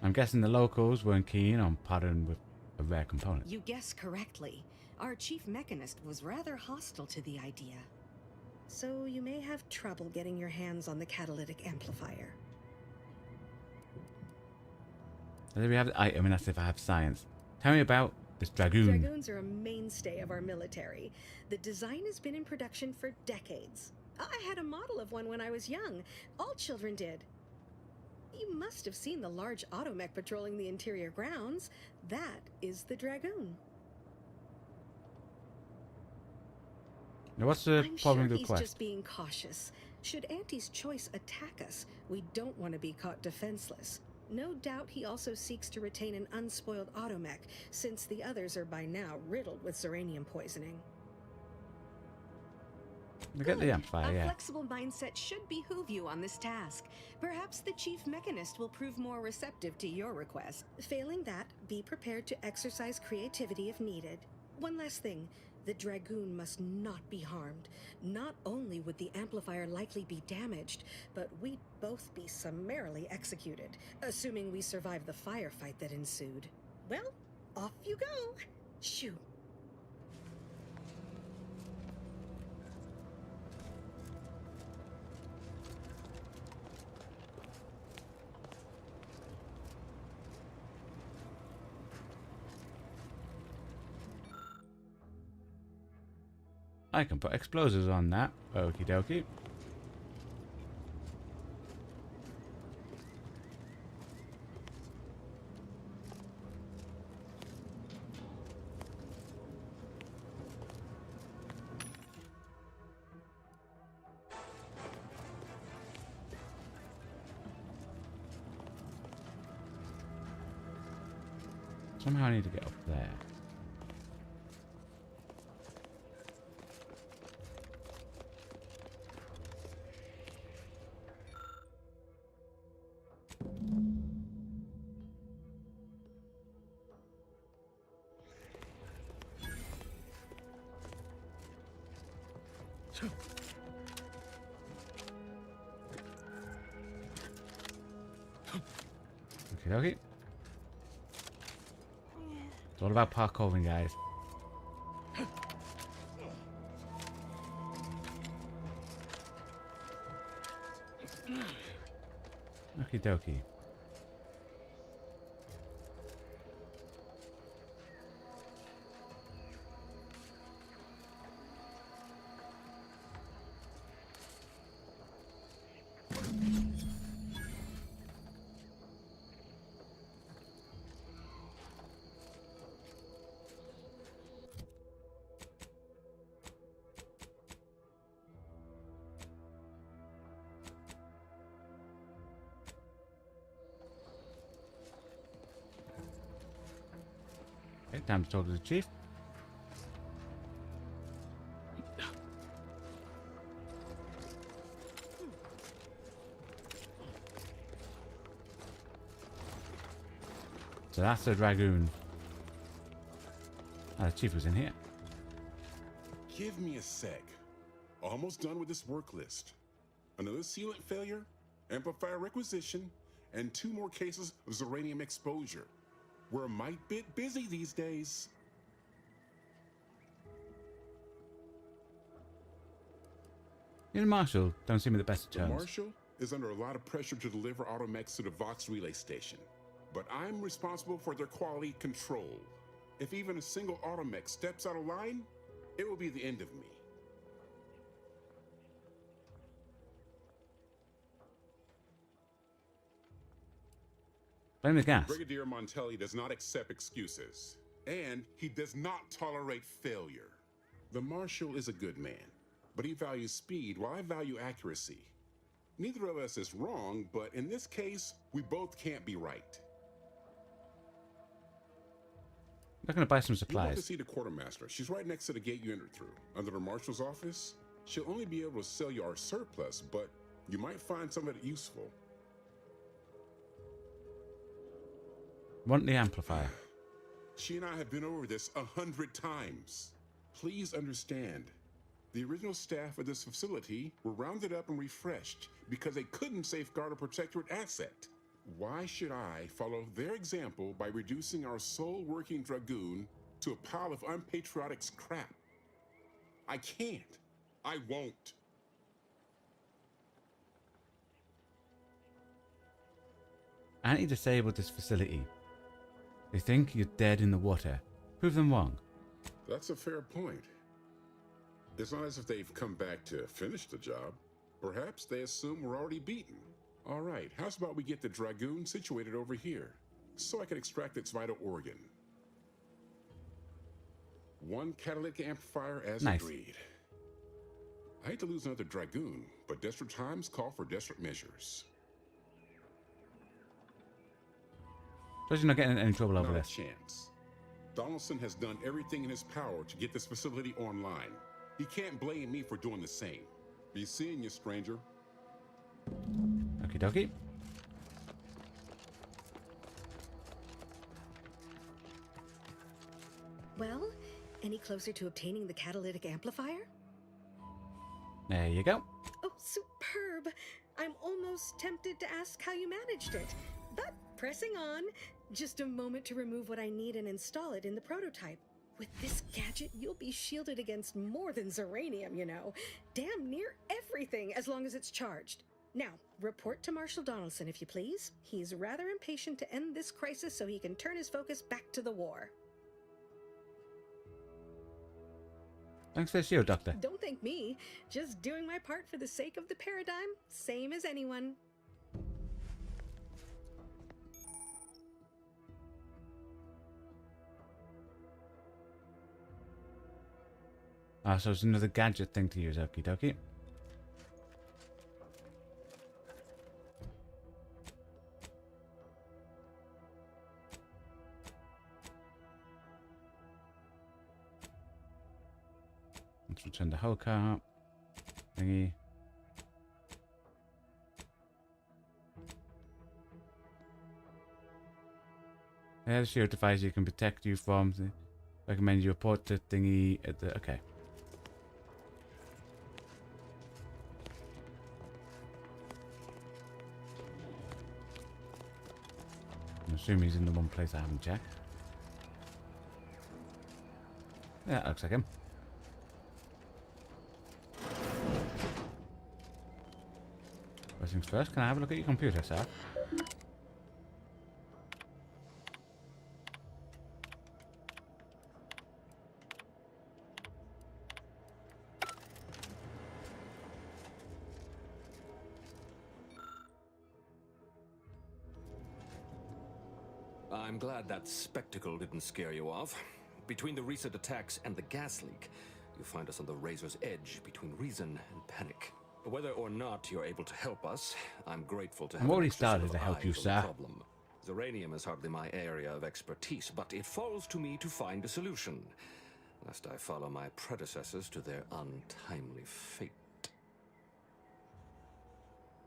I'm guessing the locals weren't keen on parting with a rare component. You guessed correctly. Our chief mechanist was rather hostile to the idea. So you may have trouble getting your hands on the catalytic amplifier. And then we have, I mean, that's if I have science. Tell me about this Dragoon. Dragoons are a mainstay of our military. The design has been in production for decades. I had a model of one when I was young. All children did. You must have seen the large automech patrolling the interior grounds. That is the Dragoon. Now, what's the I'm problem sure with the he's quest? just being cautious. Should Auntie's choice attack us, we don't want to be caught defenseless. No doubt he also seeks to retain an unspoiled automech, since the others are by now riddled with Zeranium poisoning. I get the amplifier, A yeah. flexible mindset should behoove you on this task. Perhaps the chief mechanist will prove more receptive to your request. Failing that, be prepared to exercise creativity if needed. One last thing. The Dragoon must not be harmed. Not only would the amplifier likely be damaged, but we'd both be summarily executed, assuming we survive the firefight that ensued. Well, off you go. Shoo. I can put explosives on that. Okie dokie. Somehow I need to get up there. Okay, okay. It's all about parkouring, guys. Okie dokie. time to talk to the chief. So that's the dragoon. Ah, the chief was in here. Give me a sec. Almost done with this work list. Another sealant failure, amplifier requisition, and 2 more cases of Zeranium exposure. We're a mite bit busy these days. You and Marshall don't seem at the best of The terms. Marshal is under a lot of pressure to deliver automechs to the Vox relay station, but I'm responsible for their quality control. If even a single automech steps out of line, it will be the end of me. Blame the gas. Brigadier Montelli does not accept excuses, and he does not tolerate failure. The Marshal is a good man, but he values speed while I value accuracy. Neither of us is wrong, but in this case, we both can't be right. I'm going to buy some You want to supplies. see the quartermaster. She's right next to the gate you entered through. Under the marshal's office, she'll only be able to sell you our surplus, but you might find some of it useful. Want the amplifier. She and I have been over this 100 times. Please understand, the original staff of this facility were rounded up and refreshed because they couldn't safeguard a protectorate asset. Why should I follow their example by reducing our sole working dragoon to a pile of unpatriotic crap? I can't. I won't. Anti-disabled this facility. They think you're dead in the water. Prove them wrong. That's a fair point. It's not as if they've come back to finish the job. Perhaps they assume we're already beaten. All right, how's about we get the Dragoon situated over here, so I can extract its vital organ? 1 catalytic amplifier as Nice. agreed. I hate to lose another Dragoon, but desperate times call for desperate measures. So you're not getting in any trouble over Not a this. chance. Donaldson has done everything in his power to get this facility online. He can't blame me for doing the same. Be seeing you, stranger. Okie dokie. Well, any closer to obtaining the catalytic amplifier? There you go. Oh, superb! I'm almost tempted to ask how you managed it. But pressing on, just a moment to remove what I need and install it in the prototype. With this gadget, you'll be shielded against more than Zeranium, you know. Damn near everything, as long as it's charged. Now, report to Marshal Donaldson, if you please. He's rather impatient to end this crisis so he can turn his focus back to the war. Thanks for the shield, Doctor. Don't thank me. Just doing my part for the sake of the paradigm, same as anyone. Ah, so it's another gadget thing to use. Okie dokie. Let's return the whole car thingy. Yeah, the shield device you can protect you from. Recommend you report to thingy at the. Okay. I'm assuming he's in the one place I haven't checked. Yeah, that looks like him. First things first, can I have a look at your computer, sir? I'm glad that spectacle didn't scare you off. Between the recent attacks and the gas leak, you find us on the razor's edge between reason and panic. Whether or not you're able to help us, I'm grateful to have I'm already an extra set started of to help eyes you, on the sir. problem. Zeranium is hardly my area of expertise, but it falls to me to find a solution, lest I follow my predecessors to their untimely fate.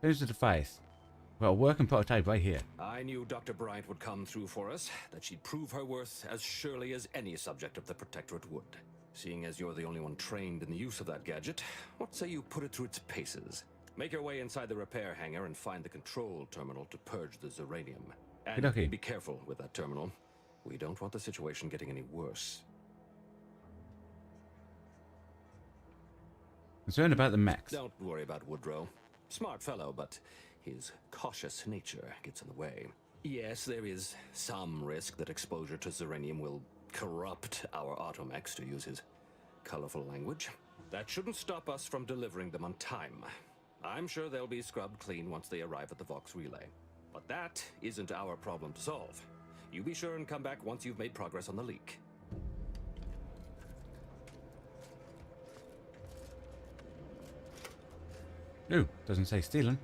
Here's the device. Well, a working prototype right here. I knew Dr. Bryant would come through for us, that she'd prove her worth as surely as any subject of the Protectorate would. Seeing as you're the only one trained in the use of that gadget, what say you put it through its paces? Make your way inside the repair hangar and find the control terminal to purge the Zeranium. And Okay. be careful with that terminal. We don't want the situation getting any worse. Concerned about the mechs. Don't worry about Woodrow. Smart fellow, but his cautious nature gets in the way. Yes, there is some risk that exposure to Zeranium will corrupt our automechs, to use his colorful language. That shouldn't stop us from delivering them on time. I'm sure they'll be scrubbed clean once they arrive at the Vox relay. But that isn't our problem to solve. You be sure and come back once you've made progress on the leak. Ooh, doesn't say stealing.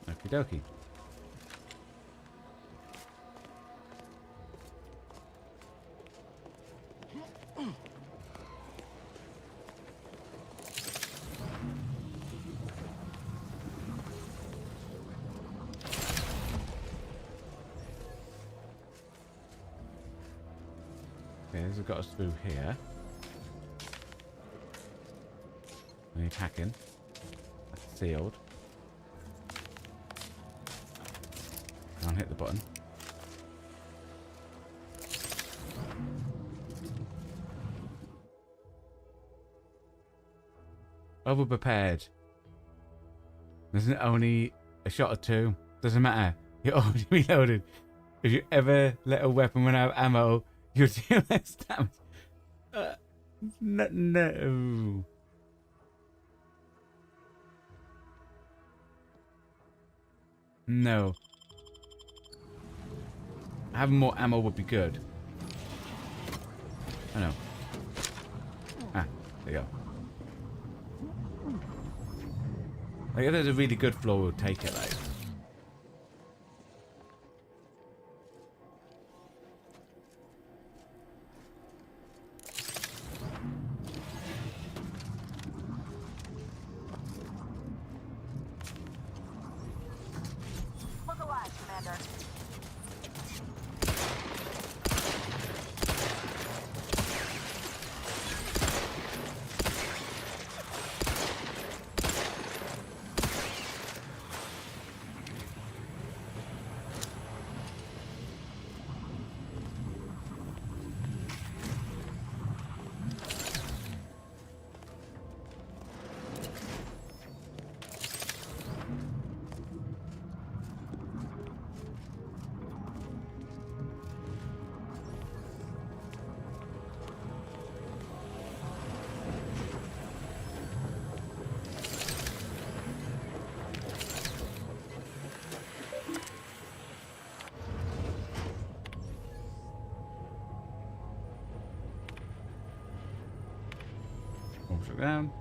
Okie dokie. Okay, this has got us through here. We need hacking. That's sealed. Can't hit the button. Overprepared. Isn't it only a shot or two? Doesn't matter. You're already reloaded. If you ever let a weapon run out of ammo, you'll do less damage. No. No. Having more ammo would be good. I know. Ah, there you go. Like, if there's a really good floor, we'll take it, like. Look alive, Commander. Push it down.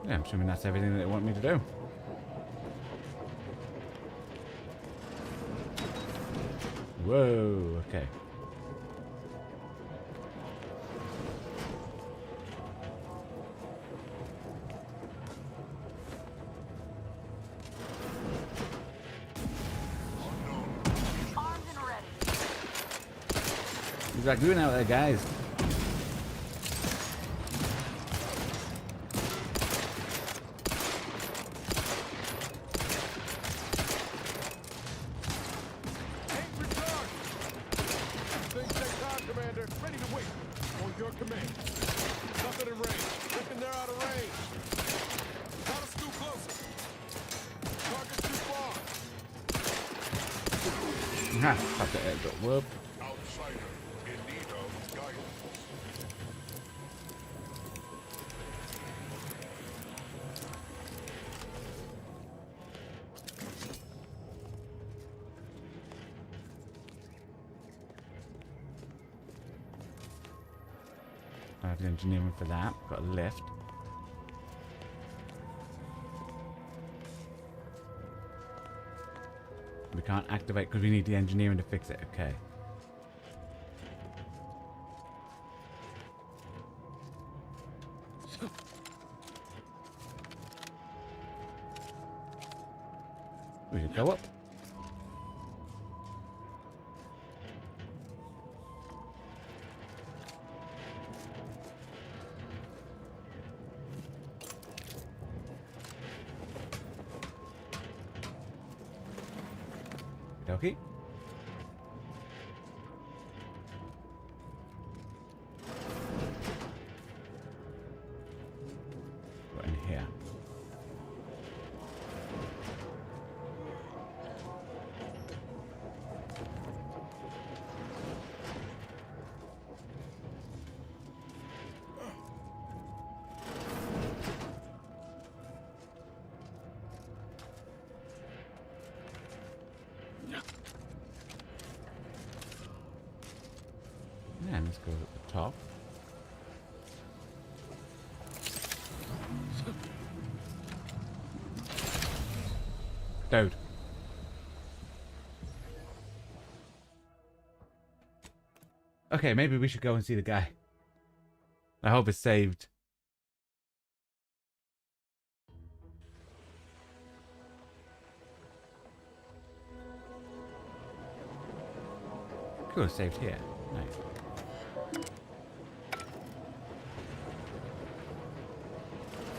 Yeah, I'm assuming that's everything that they want me to do. Whoa, okay. Armed and ready. He's like doing out there, guys. Ah, that's it. Whoop. Outsider in need of guidance. I have the engineering for that. Got a lift. We can't activate because we need the engineering to fix it. Okay. We should go up. Okay. What in here? And let's go at the top. Dude. Okay, maybe we should go and see the guy. I hope it's saved. Cool, saved here. Nice.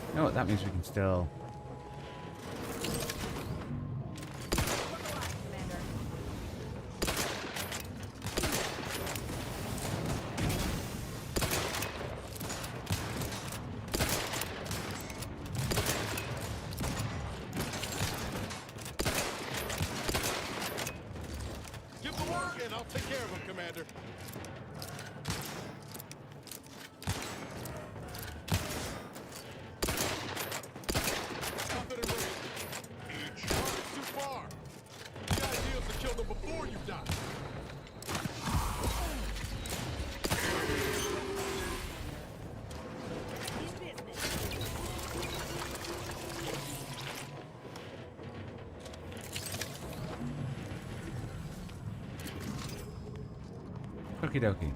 You know what? That means we can still. Give the word and I'll take care of him, Commander. Stop it and raise. Each target's too far. The idea is to kill them before you die. Okie dokie.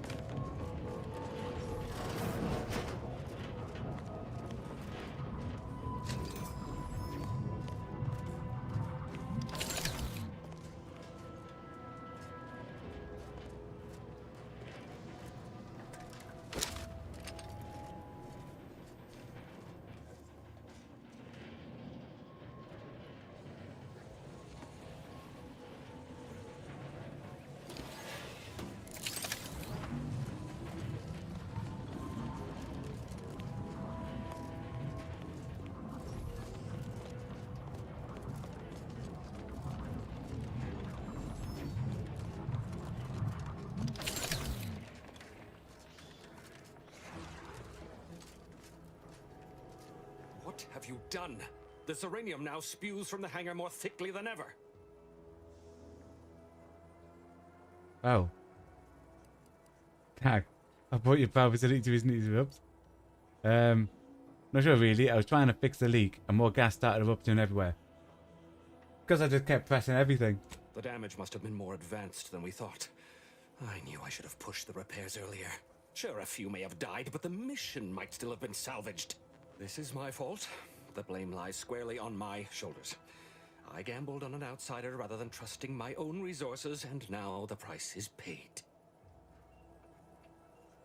What have you done? The Zeranium now spews from the hangar more thickly than ever. Oh. Tag. I brought your power facility to his knees. Whoops. Not sure really. I was trying to fix the leak and more gas started erupting everywhere. Because I just kept pressing everything. The damage must have been more advanced than we thought. I knew I should have pushed the repairs earlier. Sure, a few may have died, but the mission might still have been salvaged. This is my fault. The blame lies squarely on my shoulders. I gambled on an outsider rather than trusting my own resources, and now the price is paid.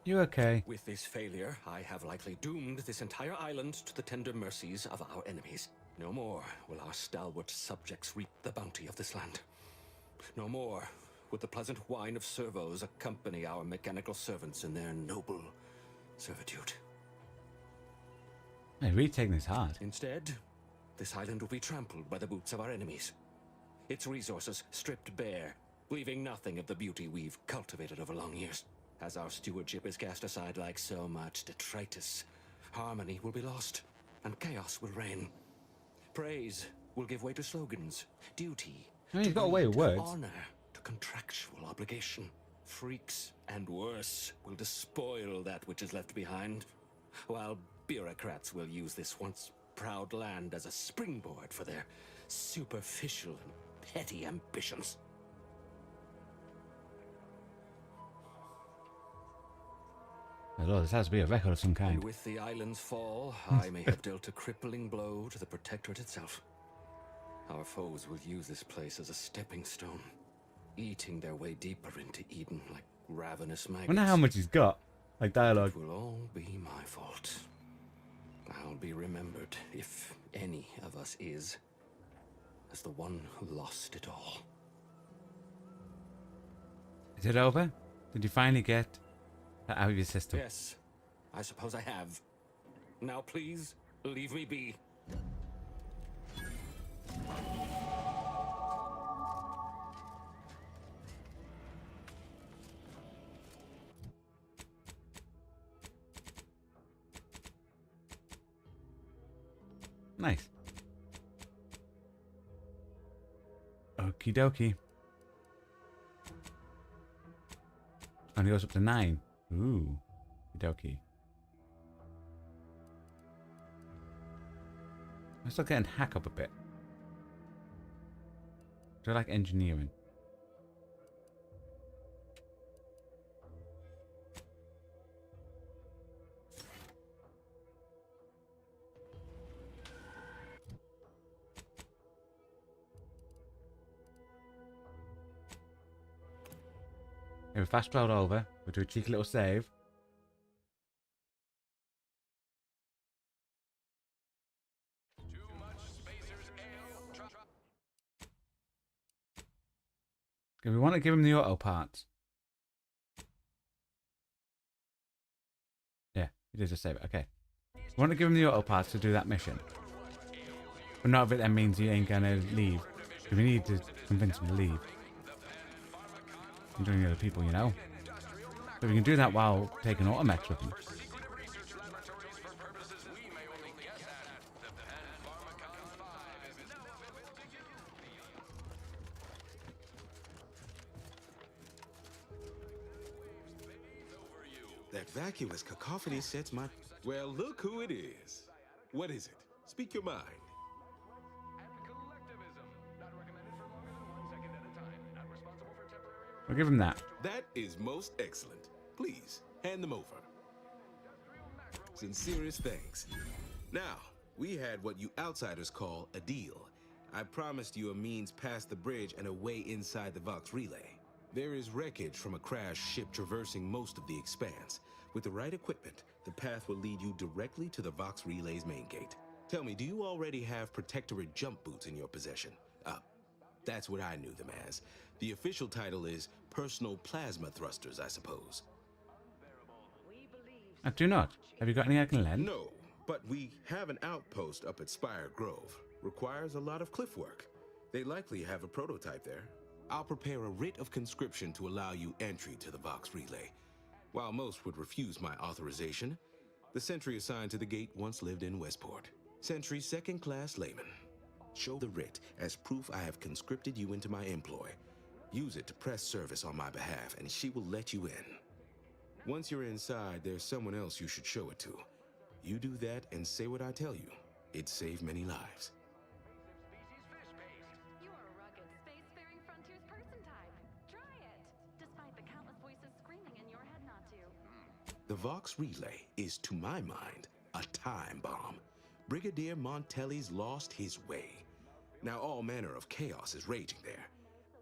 You okay? With this failure, I have likely doomed this entire island to the tender mercies of our enemies. No more will our stalwart subjects reap the bounty of this land. No more would the pleasant whine of servos accompany our mechanical servants in their noble servitude. Hey, really taking this hard. Instead, this island will be trampled by the boots of our enemies. Its resources stripped bare, leaving nothing of the beauty we've cultivated over long years. As our stewardship is cast aside like so much detritus, harmony will be lost, and chaos will reign. Praise will give way to slogans, duty I mean, he's to got away with greed, words. honor to contractual obligation. Freaks and worse will despoil that which is left behind, while bureaucrats will use this once proud land as a springboard for their superficial and petty ambitions. My lord, this has to be a record of some kind. And with the island's fall, I may have dealt a crippling blow to the Protectorate itself. Our foes will use this place as a stepping stone, eating their way deeper into Eden like ravenous I maggots. wonder how much he's got. Like dialogue. It will all be my fault. I'll be remembered, if any of us is, as the one who lost it all. Is it over? Did you finally get that out of your system? Yes, I suppose I have. Now please, leave me be. Nice. Okie dokie. Only goes up to 9. Ooh. Okie dokie. I'm still getting hack up a bit. Do I like engineering? We fast travel over. We'll do a cheeky little save. Okay, we want to give him the auto parts. Yeah, he did just save it. Okay. We want to give him the auto parts to do that mission. But not if it then means he ain't gonna leave. Because we need to convince him to leave. And join the other people, you know? But we can do that while taking automechs with him. That vacuous cacophony sets my... Well, look who it is. What is it? Speak your mind. We'll give him that. That is most excellent. Please, hand them over. Sincerest thanks. Now, we had what you outsiders call a deal. I promised you a means past the bridge and a way inside the Vox relay. There is wreckage from a crashed ship traversing most of the expanse. With the right equipment, the path will lead you directly to the Vox relay's main gate. Tell me, do you already have Protectorate jump boots in your possession? That's what I knew them as. The official title is Personal Plasma Thrusters, I suppose. I do not. Have you got any I can lend? No, but we have an outpost up at Spire Grove. Requires a lot of cliff work. They likely have a prototype there. I'll prepare a writ of conscription to allow you entry to the Vox relay. While most would refuse my authorization, the sentry assigned to the gate once lived in Westport. Sentry second-class layman. Show the writ as proof I have conscripted you into my employ. Use it to press service on my behalf, and she will let you in. Once you're inside, there's someone else you should show it to. You do that and say what I tell you. It'd save many lives. You are a rugged, spacefaring frontiers person type. Try it, despite the countless voices screaming in your head not to. The Vox relay is, to my mind, a time bomb. Brigadier Montelli's lost his way. Now all manner of chaos is raging there.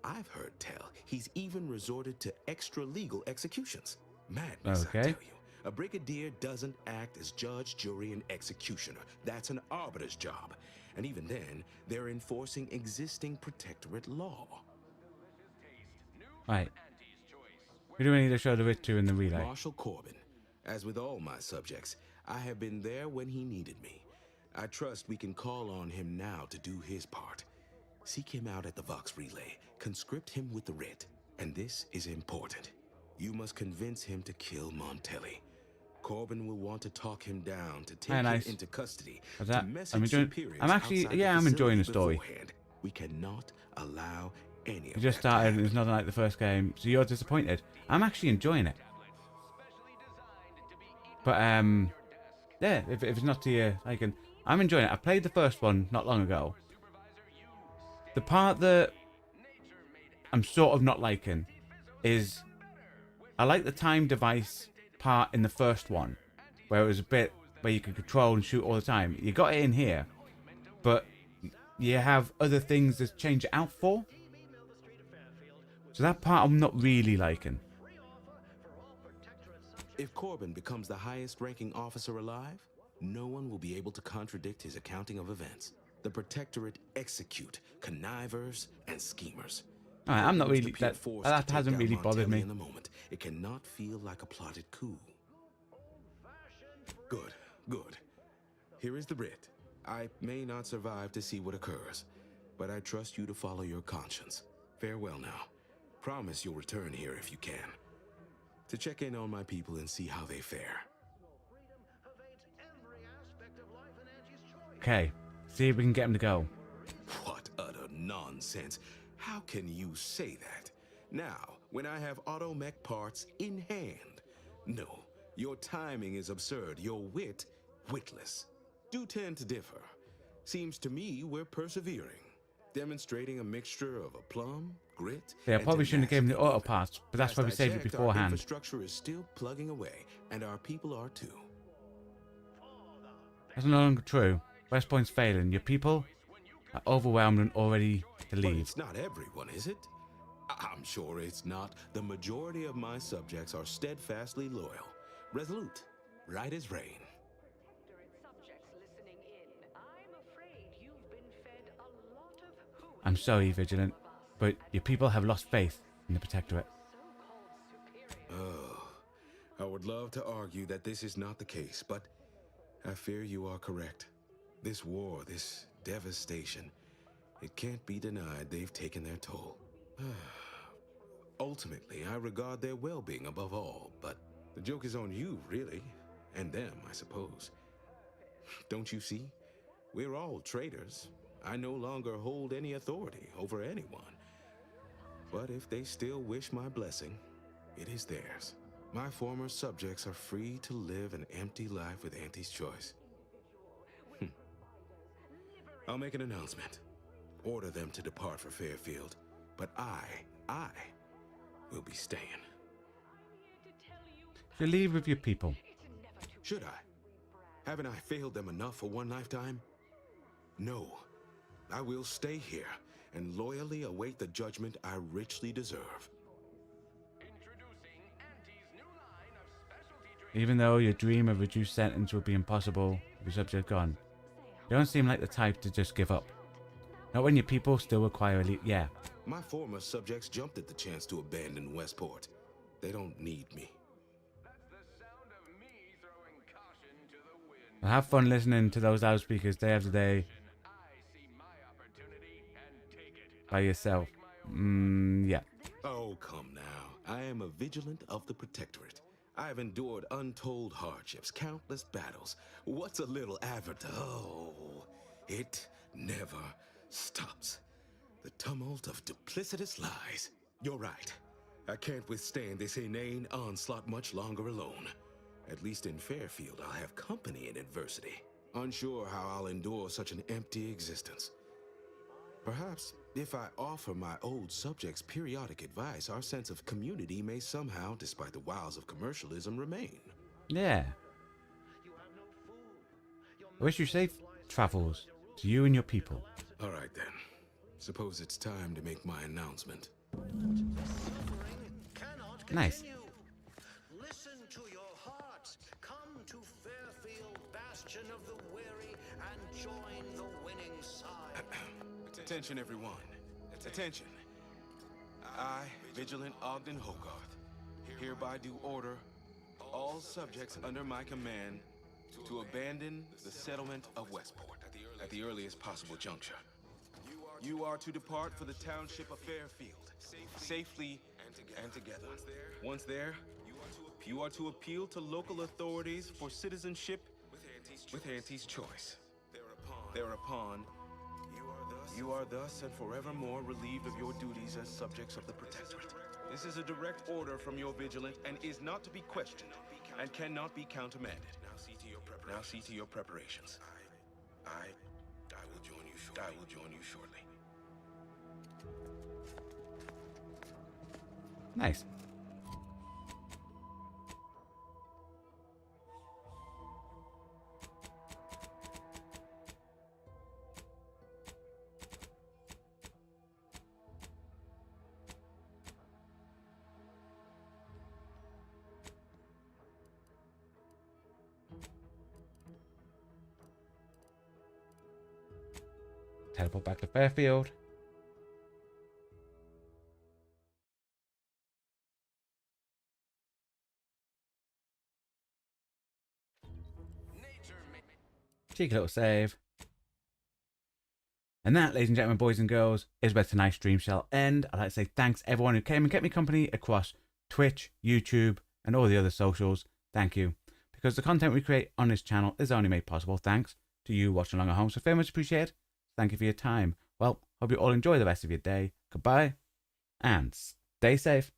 I've heard tell he's even resorted to extra-legal executions. Madness, I tell you. A brigadier doesn't act as judge, jury, and executioner. That's an arbiter's job. And even then, they're enforcing existing Protectorate law. Right. Who do we need to show the writ to in the relay? Marshal Corbin. As with all my subjects, I have been there when he needed me. I trust we can call on him now to do his part. Seek him out at the Vox relay. Conscript him with the writ. And this is important. You must convince him to kill Montelli. Corbin will want to talk him down, to take him into custody, to message superiors outside the I'm enjoying the facility story. beforehand. We cannot allow any You of just that to started, happen. and it's not like the first game, so you're disappointed. I'm actually enjoying it. But yeah, if it's not to you, I'm enjoying it. I played the first one not long ago. The part that I'm sort of not liking is I like the time device part in the first one, where it was a bit where you could control and shoot all the time. You got it in here, but you have other things to change it out for. So that part I'm not really liking. If Corbin becomes the highest ranking officer alive, no one will be able to contradict his accounting of events. The Protectorate execute connivers and schemers. Alright, I'm not Corbin must really appear that. forced That to take hasn't down really bothered Montelli me. in the moment. It cannot feel like a plotted coup. Good, good. Here is the writ. I may not survive to see what occurs, but I trust you to follow your conscience. Farewell now. Promise you'll return here if you can, to check in on my people and see how they fare. Okay, see if we can get him to go. What utter nonsense. How can you say that? Now, when I have automech parts in hand. No, your timing is absurd. Your wit, witless. Do tend to differ. Seems to me we're persevering. Demonstrating a mixture of aplomb, grit, Yeah, I and probably shouldn't have given the tenacity auto parts, but that's why we Last I saved it checked, our beforehand. infrastructure is still plugging away, and our people are too. That's no longer true. West Point's failing. Your people are overwhelmed and already to But leave. it's not everyone, is it? I'm sure it's not. The majority of my subjects are steadfastly loyal, resolute, right as rain. I'm sorry, Vigilant, but your people have lost faith in the Protectorate. Oh, I would love to argue that this is not the case, but I fear you are correct. This war, this devastation, it can't be denied they've taken their toll. Ultimately, I regard their well-being above all, but the joke is on you, really, and them, I suppose. Don't you see? We're all traitors. I no longer hold any authority over anyone. But if they still wish my blessing, it is theirs. My former subjects are free to live an empty life with Auntie's choice. I'll make an announcement. Order them to depart for Fairfield. But I will be staying. You leave with your people. Should I? Haven't I failed them enough for one lifetime? No. I will stay here and loyally await the judgment I richly deserve. Even though your dream of reduced sentence would be impossible with your subject gone, you don't seem like the type to just give up. Not when your people still require elite. Yeah. My former subjects jumped at the chance to abandon Westport. They don't need me. Well, have fun listening to those loudspeakers day after day by yourself. Yeah. Oh, come now. I am a vigilant of the Protectorate. I have endured untold hardships, countless battles. What's a little avatar? Oh, it never stops. The tumult of duplicitous lies. You're right. I can't withstand this inane onslaught much longer alone. At least in Fairfield, I'll have company in adversity. Unsure how I'll endure such an empty existence. Perhaps, if I offer my old subjects periodic advice, our sense of community may somehow, despite the wiles of commercialism, remain. Yeah. I wish you safe travels to you and your people. All right, then. Suppose it's time to make my announcement. Nice. Listen to your hearts. Come to Fairfield, bastion of the weary, and join the winning side. Attention, everyone. Attention. I, Vigilant Ogden Hogarth, hereby do order all subjects under my command to abandon the settlement of Westport at the earliest possible juncture. You are to depart for the township of Fairfield, safely and together. Once there, you are to appeal to local authorities for citizenship with Auntie's choice. Thereupon, you are thus and forevermore relieved of your duties as subjects of the Protectorate. This is a direct order from your vigilant and is not to be questioned and cannot be countermanded. Now see to your preparations. I will join you shortly. I will join you shortly. Nice. Teleport back to Fairfield. Cheeky little save. And that, ladies and gentlemen, boys and girls, is where tonight's stream shall end. I'd like to say thanks everyone who came and kept me company across Twitch, YouTube, and all the other socials. Thank you. Because the content we create on this channel is only made possible thanks to you watching along at home. So very much appreciated. Thank you for your time. Well, hope you all enjoy the rest of your day. Goodbye, and stay safe.